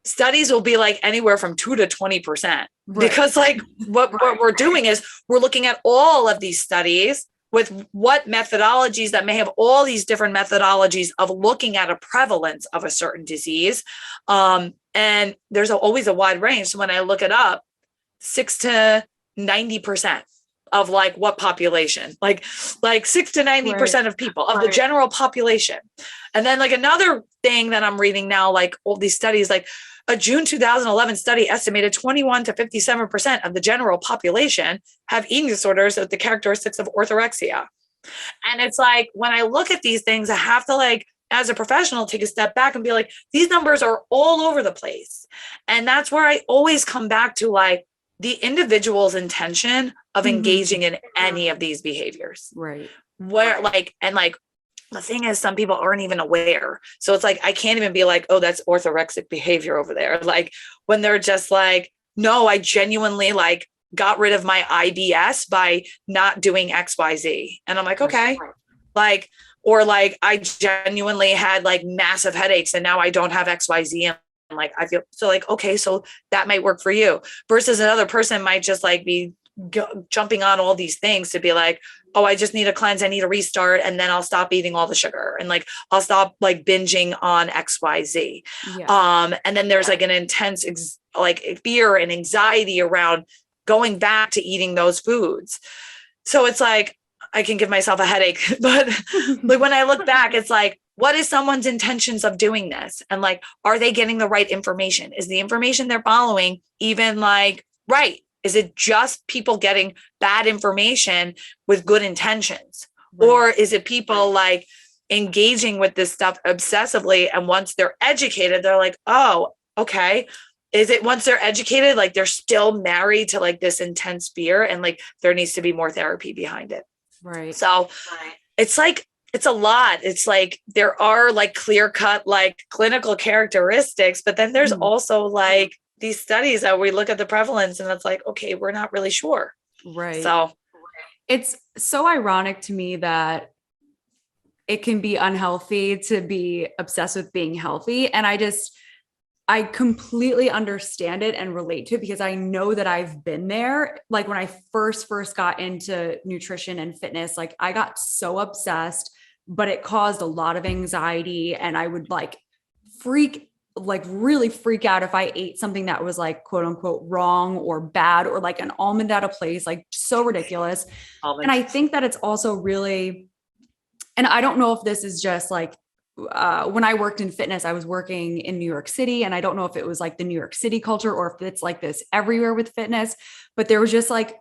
studies will be like anywhere from 2 to 20%. Right. Because like what we're doing is we're looking at all of these studies with what methodologies that may have all these different methodologies of looking at a prevalence of a certain disease. And there's always a wide range. So when I look it up, 6 to 90% of like what population, like 6 to 90% of people of the general population. And then like another thing that I'm reading now, like all these studies, like a June 2011 study estimated 21 to 57% of the general population have eating disorders with the characteristics of orthorexia. And it's like, when I look at these things, I have to like, as a professional, take a step back and be like, these numbers are all over the place. And that's where I always come back to like the individual's intention of engaging in any of these behaviors. Right. Where like, and like, the thing is, some people aren't even aware. So it's like, I can't even be like, oh, that's orthorexic behavior over there. Like when they're just like, no, I genuinely like got rid of my IBS by not doing XYZ. And I'm like, okay, like, or like I genuinely had like massive headaches and now I don't have XYZ. And like, I feel so like, okay, so that might work for you, versus another person might just like be jumping on all these things to be like, oh, I just need a cleanse. I need a restart. And then I'll stop eating all the sugar and like, I'll stop like binging on XYZ. Yeah. And then there's like an intense like fear and anxiety around going back to eating those foods. So it's like, I can give myself a headache, but like when I look back, it's like, what is someone's intentions of doing this? And like, are they getting the right information? Is the information they're following even like right? Is it just people getting bad information with good intentions? Right. Or is it people like engaging with this stuff obsessively? And once they're educated, they're like, oh, okay. Is it once they're educated, like they're still married to like this intense fear and like there needs to be more therapy behind it. Right. So it's like, it's a lot. It's like, there are like clear cut, like clinical characteristics, but then there's also like these studies that we look at the prevalence and it's like, okay, we're not really sure. Right. So it's so ironic to me that it can be unhealthy to be obsessed with being healthy. And I completely understand it and relate to it because I know that I've been there. Like when I first got into nutrition and fitness, like I got so obsessed, but it caused a lot of anxiety and I would like really freak out if I ate something that was like quote unquote wrong or bad or like an almond out of place, like so ridiculous. And I think that it's also really, and I don't know if this is just like, when I worked in fitness, I was working in New York City and I don't know if it was like the New York City culture or if it's like this everywhere with fitness, but there was just like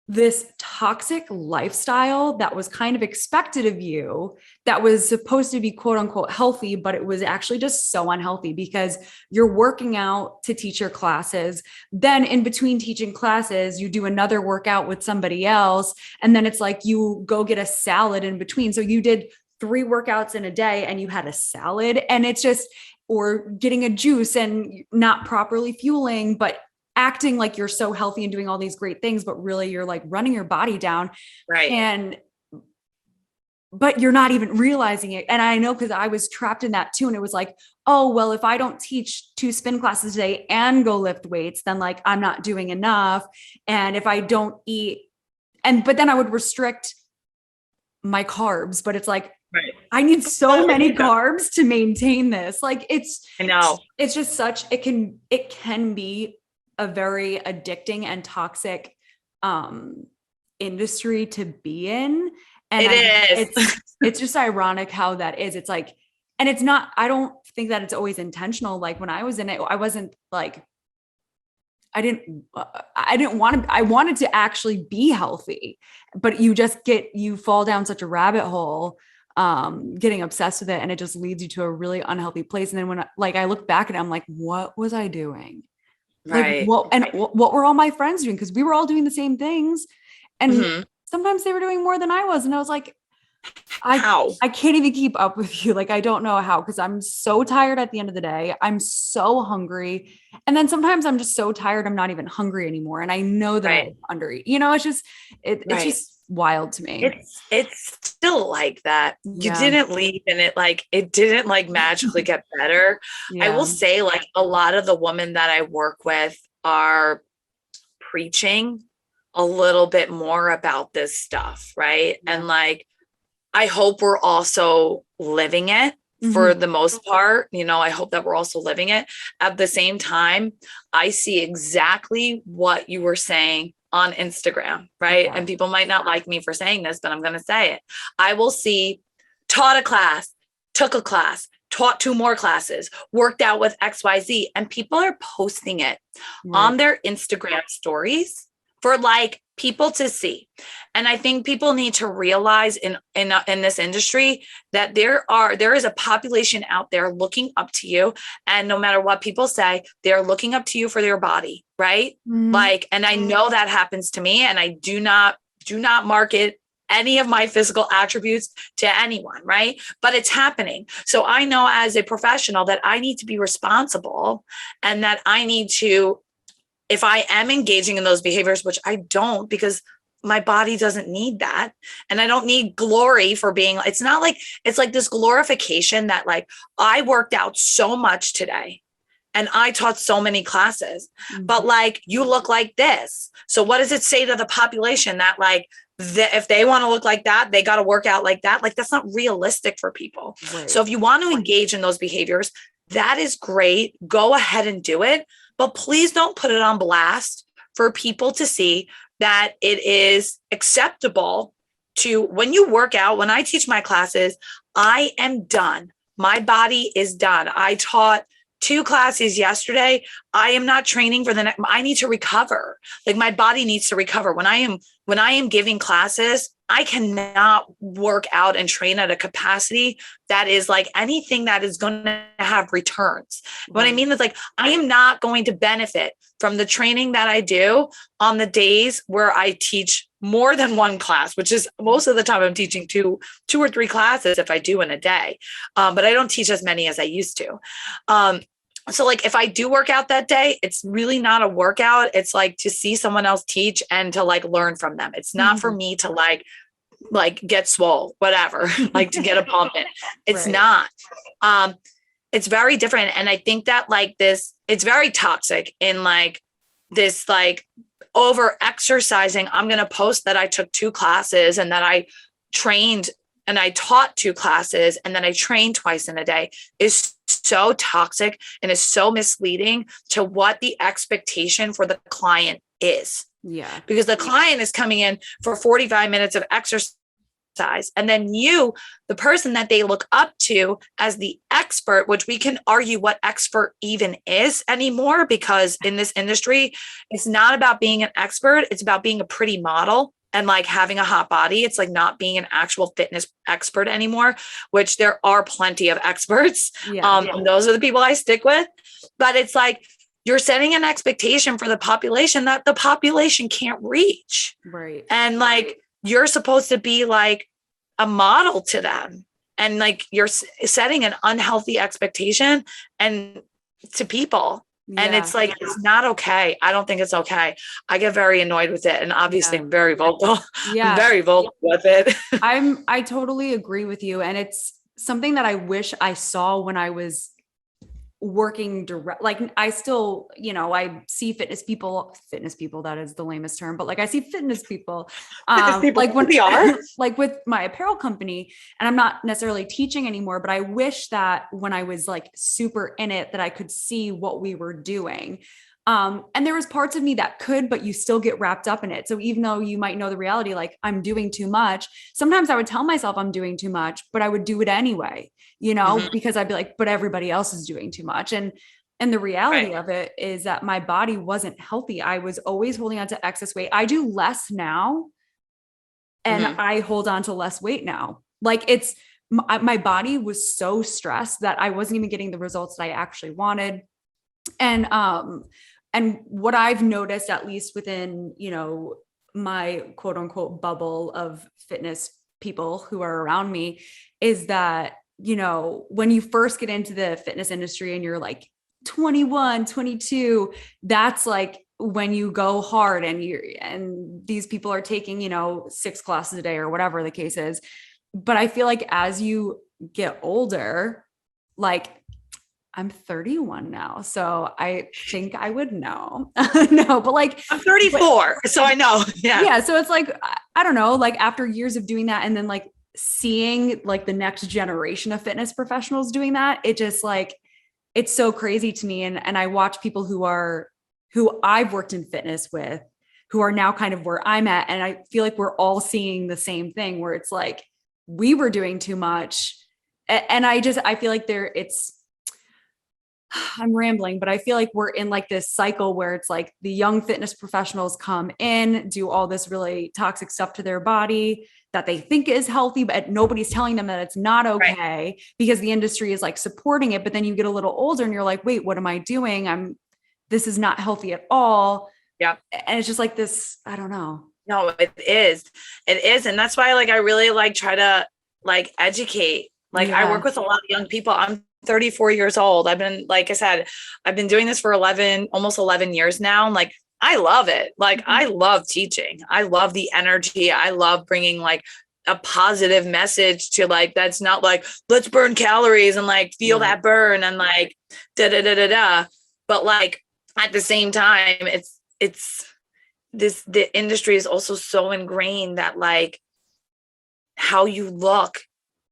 this toxic lifestyle that was kind of expected of you that was supposed to be quote unquote healthy, but it was actually just so unhealthy because you're working out to teach your classes. Then in between teaching classes, you do another workout with somebody else. And then it's like you go get a salad in between. So you did 3 workouts in a day and you had a salad and it's just, or getting a juice and not properly fueling, but acting like you're so healthy and doing all these great things, but really you're like running your body down. Right. But you're not even realizing it. And I know, cause I was trapped in that too. And it was like, oh, well, if I don't teach 2 spin classes today and go lift weights, then like, I'm not doing enough. And if I don't eat but then I would restrict my carbs, but it's like, right. I need so many carbs to maintain this. Like I know it's just it can be a very addicting and toxic industry to be in. And it's just ironic how that is. It's like, and it's not, I don't think that it's always intentional. Like when I was in it, I wasn't like, I wanted to actually be healthy, but you fall down such a rabbit hole getting obsessed with it, and it just leads you to a really unhealthy place. And then when I look back at it, I'm like, what was I doing? Like Right. what were all my friends doing? Because we were all doing the same things. And Mm-hmm. sometimes they were doing more than I was. And I was like, How? I can't even keep up with you. Like, I don't know how, because I'm so tired at the end of the day. I'm so hungry. And then sometimes I'm just so tired, I'm not even hungry anymore. And I know that Right. I'm under eat. You know, it's just it's Right. just wild to me. It's still like that. You Yeah. didn't leave and it didn't like magically get better. I will Yeah. say like a lot of the women that I work with are preaching a little bit more about this stuff, right? Yeah. And like I hope we're also living it for the most part. You know, I hope that we're also living it. At the same time, I see exactly what you were saying on Instagram, right? Yeah. And people might not like me for saying this, but I'm going to say it. I will see taught a class, took a class, taught 2 more classes, worked out with XYZ, and people are posting it Right. on their Instagram stories for like people to see. And I think people need to realize in this industry that there is a population out there looking up to you, and no matter what people say, they're looking up to you for their body, right? Like, and I know that happens to me, and I do not market any of my physical attributes to anyone, right? But it's happening. So I know as a professional that I need to be responsible, and that I need to, if I am engaging in those behaviors, which I don't, because my body doesn't need that. And I don't need glory for being, it's not like, it's like this glorification that like, I worked out so much today and I taught so many classes, but like, you look like this. So what does it say to the population that like, if they want to look like that, they got to work out like that? Like, that's not realistic for people. Right. So if you want to engage in those behaviors, that is great. Go ahead and do it. But please don't put it on blast for people to see that it is acceptable to, when you work out, when I teach my classes, I am done. My body is done. I taught 2 classes yesterday. I am not training for the next. I need to recover. Like my body needs to recover. When I am giving classes, I cannot work out and train at a capacity that is like anything that is going to have returns. What I mean is like, I am not going to benefit from the training that I do on the days where I teach more than 1 class, which is most of the time I'm teaching 2 or 3 classes if I do in a day. But I don't teach as many as I used to. So like if I do work out that day, it's really not a workout. It's like to see someone else teach and to like learn from them. It's not for me to like get swole, whatever, like to get a pump in. It's not. It's very different. And I think that like this, it's very toxic in like this, like over exercising. I'm going to post that I took 2 classes and that I trained and I taught 2 classes and then I trained twice in a day is so toxic and is so misleading to what the expectation for the client is. Yeah. Because the client is coming in for 45 minutes of exercise. And then you, the person that they look up to as the expert, which we can argue what expert even is anymore, because in this industry, it's not about being an expert. It's about being a pretty model and like having a hot body. It's like not being an actual fitness expert anymore, which there are plenty of experts. And those are the people I stick with. But it's like, you're setting an expectation for the population that the population can't reach. Right. And like, you're supposed to be like a model to them. And like, you're setting an unhealthy expectation and to people. And it's like, it's not okay. I don't think it's okay. I get very annoyed with it. And obviously I'm very vocal. Yeah. I'm very vocal with it. I totally agree with you. And it's something that I wish I saw when I was working direct. Like I still, I see fitness people, that is the lamest term, but like I see fitness people, like when we are like with my apparel company, and I'm not necessarily teaching anymore, but I wish that when I was like super in it, that I could see what we were doing. And there was parts of me that could, but you still get wrapped up in it. So even though you might know the reality, like I'm doing too much, sometimes I would tell myself I'm doing too much, but I would do it anyway, because I'd be like, but everybody else is doing too much. And the reality of it is that my body wasn't healthy. I was always holding on to excess weight. I do less now and I hold on to less weight now. Like it's my body was so stressed that I wasn't even getting the results that I actually wanted. And what I've noticed, at least within, my quote unquote bubble of fitness people who are around me, is that, when you first get into the fitness industry and you're like 21, 22, that's like when you go hard, and these people are taking, 6 classes a day or whatever the case is. But I feel like as you get older, like, I'm 31 now, so I think I would know. No, but like I'm 34, so I know. Yeah. Yeah. So it's like, I don't know, like after years of doing that, and then like seeing like the next generation of fitness professionals doing that, it just like, it's so crazy to me. And I watch people who I've worked in fitness with, who are now kind of where I'm at. And I feel like we're all seeing the same thing, where it's like, we were doing too much. And I feel like I'm rambling, but I feel like we're in like this cycle where it's like the young fitness professionals come in, do all this really toxic stuff to their body that they think is healthy, but nobody's telling them that it's not okay, right? Because the industry is like supporting it. But then you get a little older and you're like, wait, what am I doing? This is not healthy at all. Yeah. And it's just like this, I don't know. No, it is. It is. And that's why like I really like try to like educate. Like I work with a lot of young people. I'm 34 years old. I've been, like I said, I've been doing this for almost 11 years now. And like, I love it. Like, I love teaching. I love the energy. I love bringing like a positive message to like, that's not like, let's burn calories and like feel that burn and like, But like, at the same time, the industry is also so ingrained that like how you look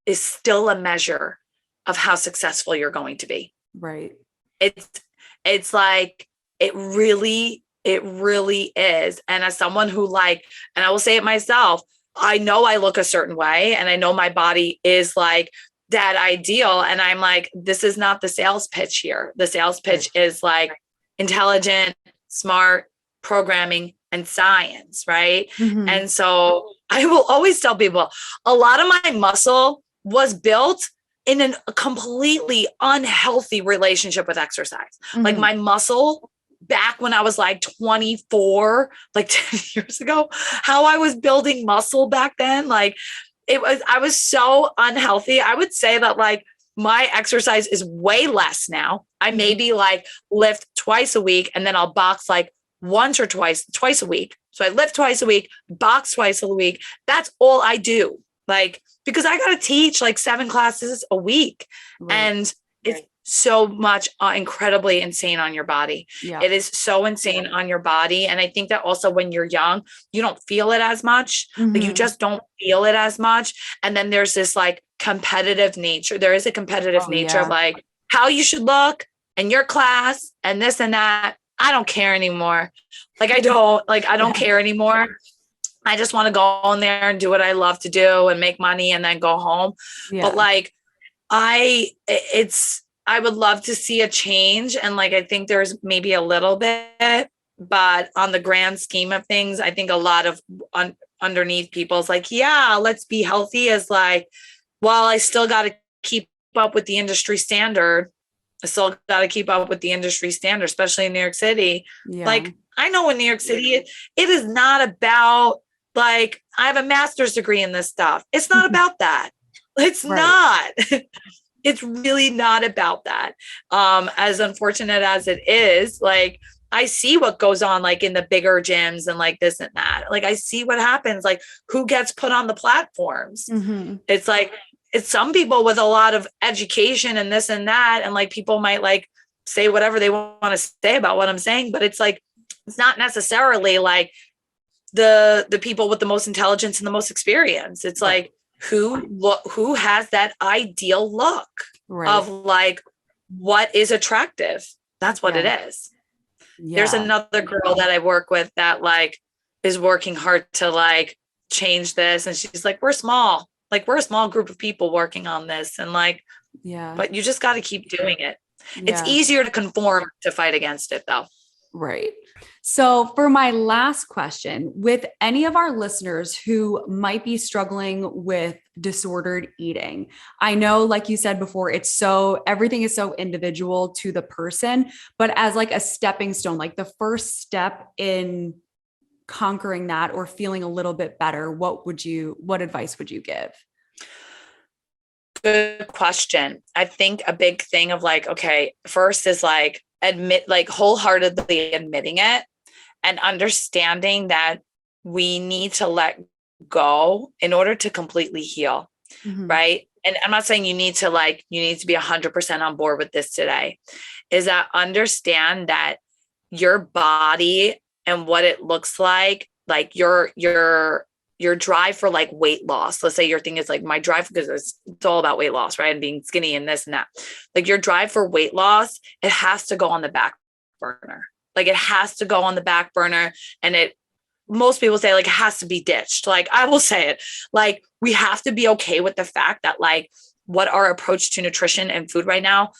is still a measure of how successful you're going to be. Right. It's like, it really is. And as someone who like, and I will say it myself, I know I look a certain way and I know my body is like that ideal. And I'm like, this is not the sales pitch here. The sales pitch is like intelligent, smart programming and science. Right. Mm-hmm. And so I will always tell people a lot of my muscle was built in a completely unhealthy relationship with exercise. Mm-hmm. Like my muscle back when I was like 24, like 10 years ago, how I was building muscle back then, like I was so unhealthy. I would say that like my exercise is way less now. I maybe like lift twice a week and then I'll box like once or twice a week. So I lift twice a week, box twice a week. That's all I do. Like, because I got to teach like 7 classes a week. Right. And it's so much incredibly insane on your body. Yeah. It is so insane on your body. And I think that also when you're young, you don't feel it as much. Mm-hmm. Like you just don't feel it as much. And then there's this like competitive nature. There is a competitive nature of like how you should look and your class and this and that. I don't care anymore. Like I don't care anymore. I just want to go in there and do what I love to do and make money and then go home. Yeah. But like, I would love to see a change. And like, I think there's maybe a little bit, but on the grand scheme of things, I think a lot of underneath people's like, yeah, let's be healthy is like, well, I still got to keep up with the industry standard. Especially in New York City. Yeah. Like, I know in New York City, it is not about like, I have a master's degree in this stuff. It's not about that. It's not. It's really not about that. As unfortunate as it is, like, I see what goes on like in the bigger gyms and like this and that. Like, I see what happens, like who gets put on the platforms. Mm-hmm. It's like, it's some people with a lot of education and this and that. And like, people might like say whatever they want to say about what I'm saying, but it's like, it's not necessarily like the people with the most intelligence and the most experience. It's like, who has that ideal look of like, what is attractive? That's what it is. Yeah. There's another girl that I work with that like is working hard to like change this. And she's like, we're small. Like we're a small group of people working on this. And like, but you just got to keep doing it. Yeah. It's easier to conform to fight against it though. Right. So, for my last question, with any of our listeners who might be struggling with disordered eating, I know, like you said before, everything is so individual to the person, but as like a stepping stone, like the first step in conquering that or feeling a little bit better, what advice would you give? Good question. I think a big thing of like, okay, first is like wholeheartedly admitting it and understanding that we need to let go in order to completely heal. Mm-hmm. Right. And I'm not saying you need to be 100% on board with this today, is that understand that your body and what it looks like your drive for like weight loss. Let's say your thing is like my drive, because it's all about weight loss, right? And being skinny and this and that. Like your drive for weight loss, it has to go on the back burner. Like it has to go on the back burner. And most people say like it has to be ditched. Like I will say it, like we have to be okay with the fact that like what our approach to nutrition and food right now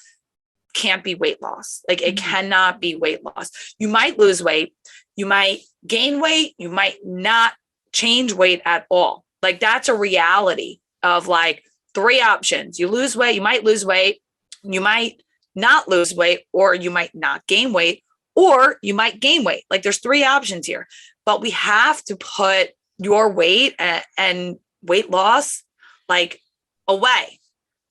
can't be weight loss. Like it cannot be weight loss. You might lose weight, you might gain weight, you might not change weight at all. Like that's a reality of like 3 options. You lose weight, you might lose weight, you might not lose weight, or you might not gain weight, or you might gain weight. Like there's 3 options here, but we have to put your weight and weight loss like away.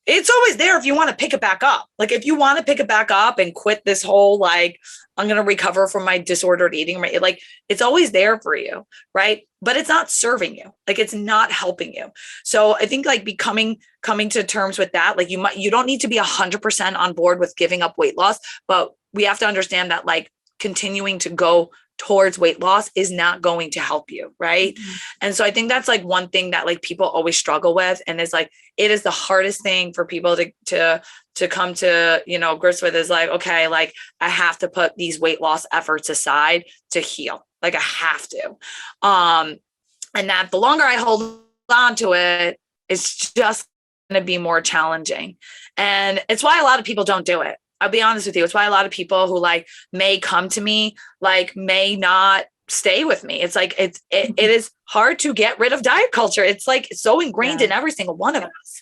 It's always there if you want to pick it back up. Like if you want to pick it back up and quit this whole, like, I'm going to recover from my disordered eating, right? Like it's always there for you. Right. But it's not serving you. Like it's not helping you. So I think like coming to terms with that, like you don't need to be 100% on board with giving up weight loss, but we have to understand that like continuing to go towards weight loss is not going to help you. Right. Mm-hmm. And so I think that's like one thing that like people always struggle with. And it's like, it is the hardest thing for people to come to, grips with, is like, okay, like I have to put these weight loss efforts aside to heal. Like I have to. And that the longer I hold on to it, it's just going to be more challenging. And it's why a lot of people don't do it. I'll be honest with you. It's why a lot of people who like may come to me, like may not stay with me. It's like, it is hard to get rid of diet culture. It's like so ingrained in every single one of us,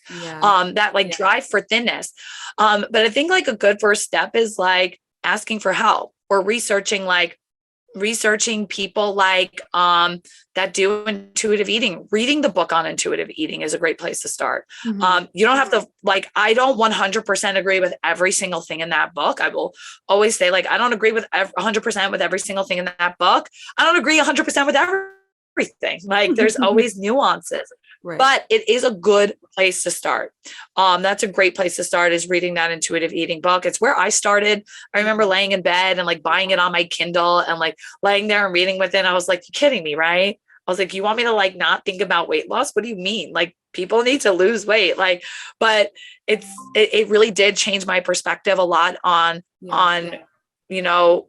that like drive for thinness. But I think like a good first step is like asking for help or researching people like that do intuitive eating. Reading the book on intuitive eating is a great place to start. Mm-hmm. You don't have to, like, I don't 100% agree with every single thing in that book. I will always say, like, I don't agree with 100% with every single thing in that book. I don't agree 100% with everything. Like there's always nuances. Right. But it is a good place to start. That's a great place to start, is reading that intuitive eating book. It's where I started. I remember laying in bed and like buying it on my Kindle and like laying there and reading with it. And I was like, you're kidding me, right? I was like, you want me to like not think about weight loss? What do you mean? Like people need to lose weight. Like, but it really did change my perspective a lot on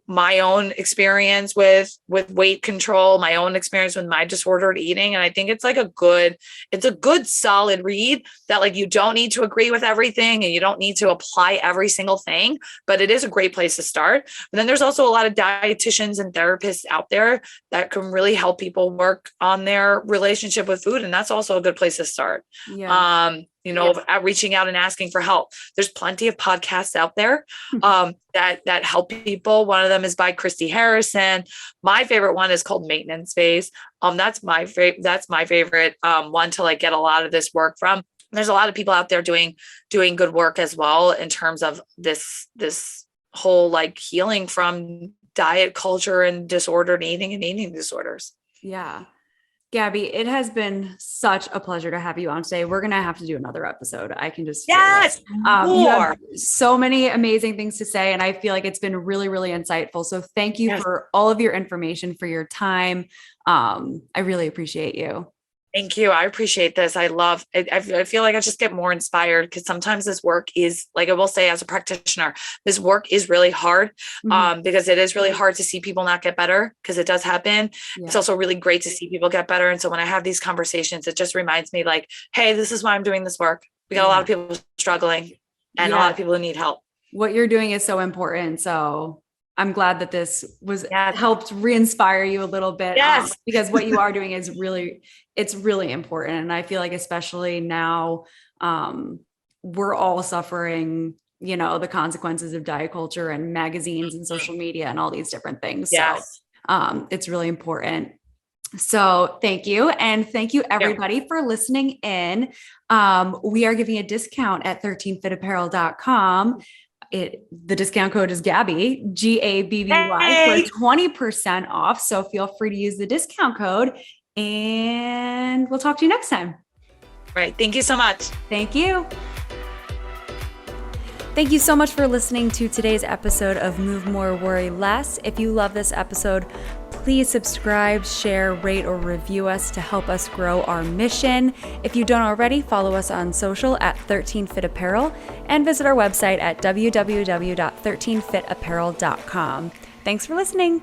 my own experience with weight control, my own experience with my disordered eating. And I think it's like it's a good solid read that like, you don't need to agree with everything and you don't need to apply every single thing, but it is a great place to start. But then there's also a lot of dietitians and therapists out there that can really help people work on their relationship with food. And that's also a good place to start. Yeah. Reaching out and asking for help. There's plenty of podcasts out there that help people. One of them is by Christy Harrison. My favorite one is called Maintenance Phase. That's my favorite one to like get a lot of this work from. There's a lot of people out there doing good work as well in terms of this whole like healing from diet culture and disordered eating and eating disorders. Yeah. Gabby, it has been such a pleasure to have you on today. We're going to have to do another episode. I can just, you have so many amazing things to say. And I feel like it's been really, really insightful. So thank you for all of your information, for your time. I really appreciate you. Thank you. I appreciate this. I love it. I feel like I just get more inspired because sometimes this work is, like I will say as a practitioner, this work is really hard because it is really hard to see people not get better, because it does happen. Yeah. It's also really great to see people get better. And so when I have these conversations, it just reminds me like, hey, this is why I'm doing this work. We got a lot of people struggling and a lot of people who need help. What you're doing is so important. So I'm glad that this was Yes. helped re-inspire you a little bit. Yes. Because what you are doing is it's really important. And I feel like especially now, we're all suffering, the consequences of diet culture and magazines and social media and all these different things. Yes. So it's really important. So thank you. And thank you everybody for listening in. We are giving a discount at 13fitapparel.com. The discount code is Gabby, Gabby, for 20% off. So feel free to use the discount code and we'll talk to you next time. Right. Thank you so much. Thank you. Thank you so much for listening to today's episode of Move More, Worry Less. If you love this episode, please subscribe, share, rate, or review us to help us grow our mission. If you don't already, follow us on social at 13fitapparel and visit our website at www.13fitapparel.com. Thanks for listening.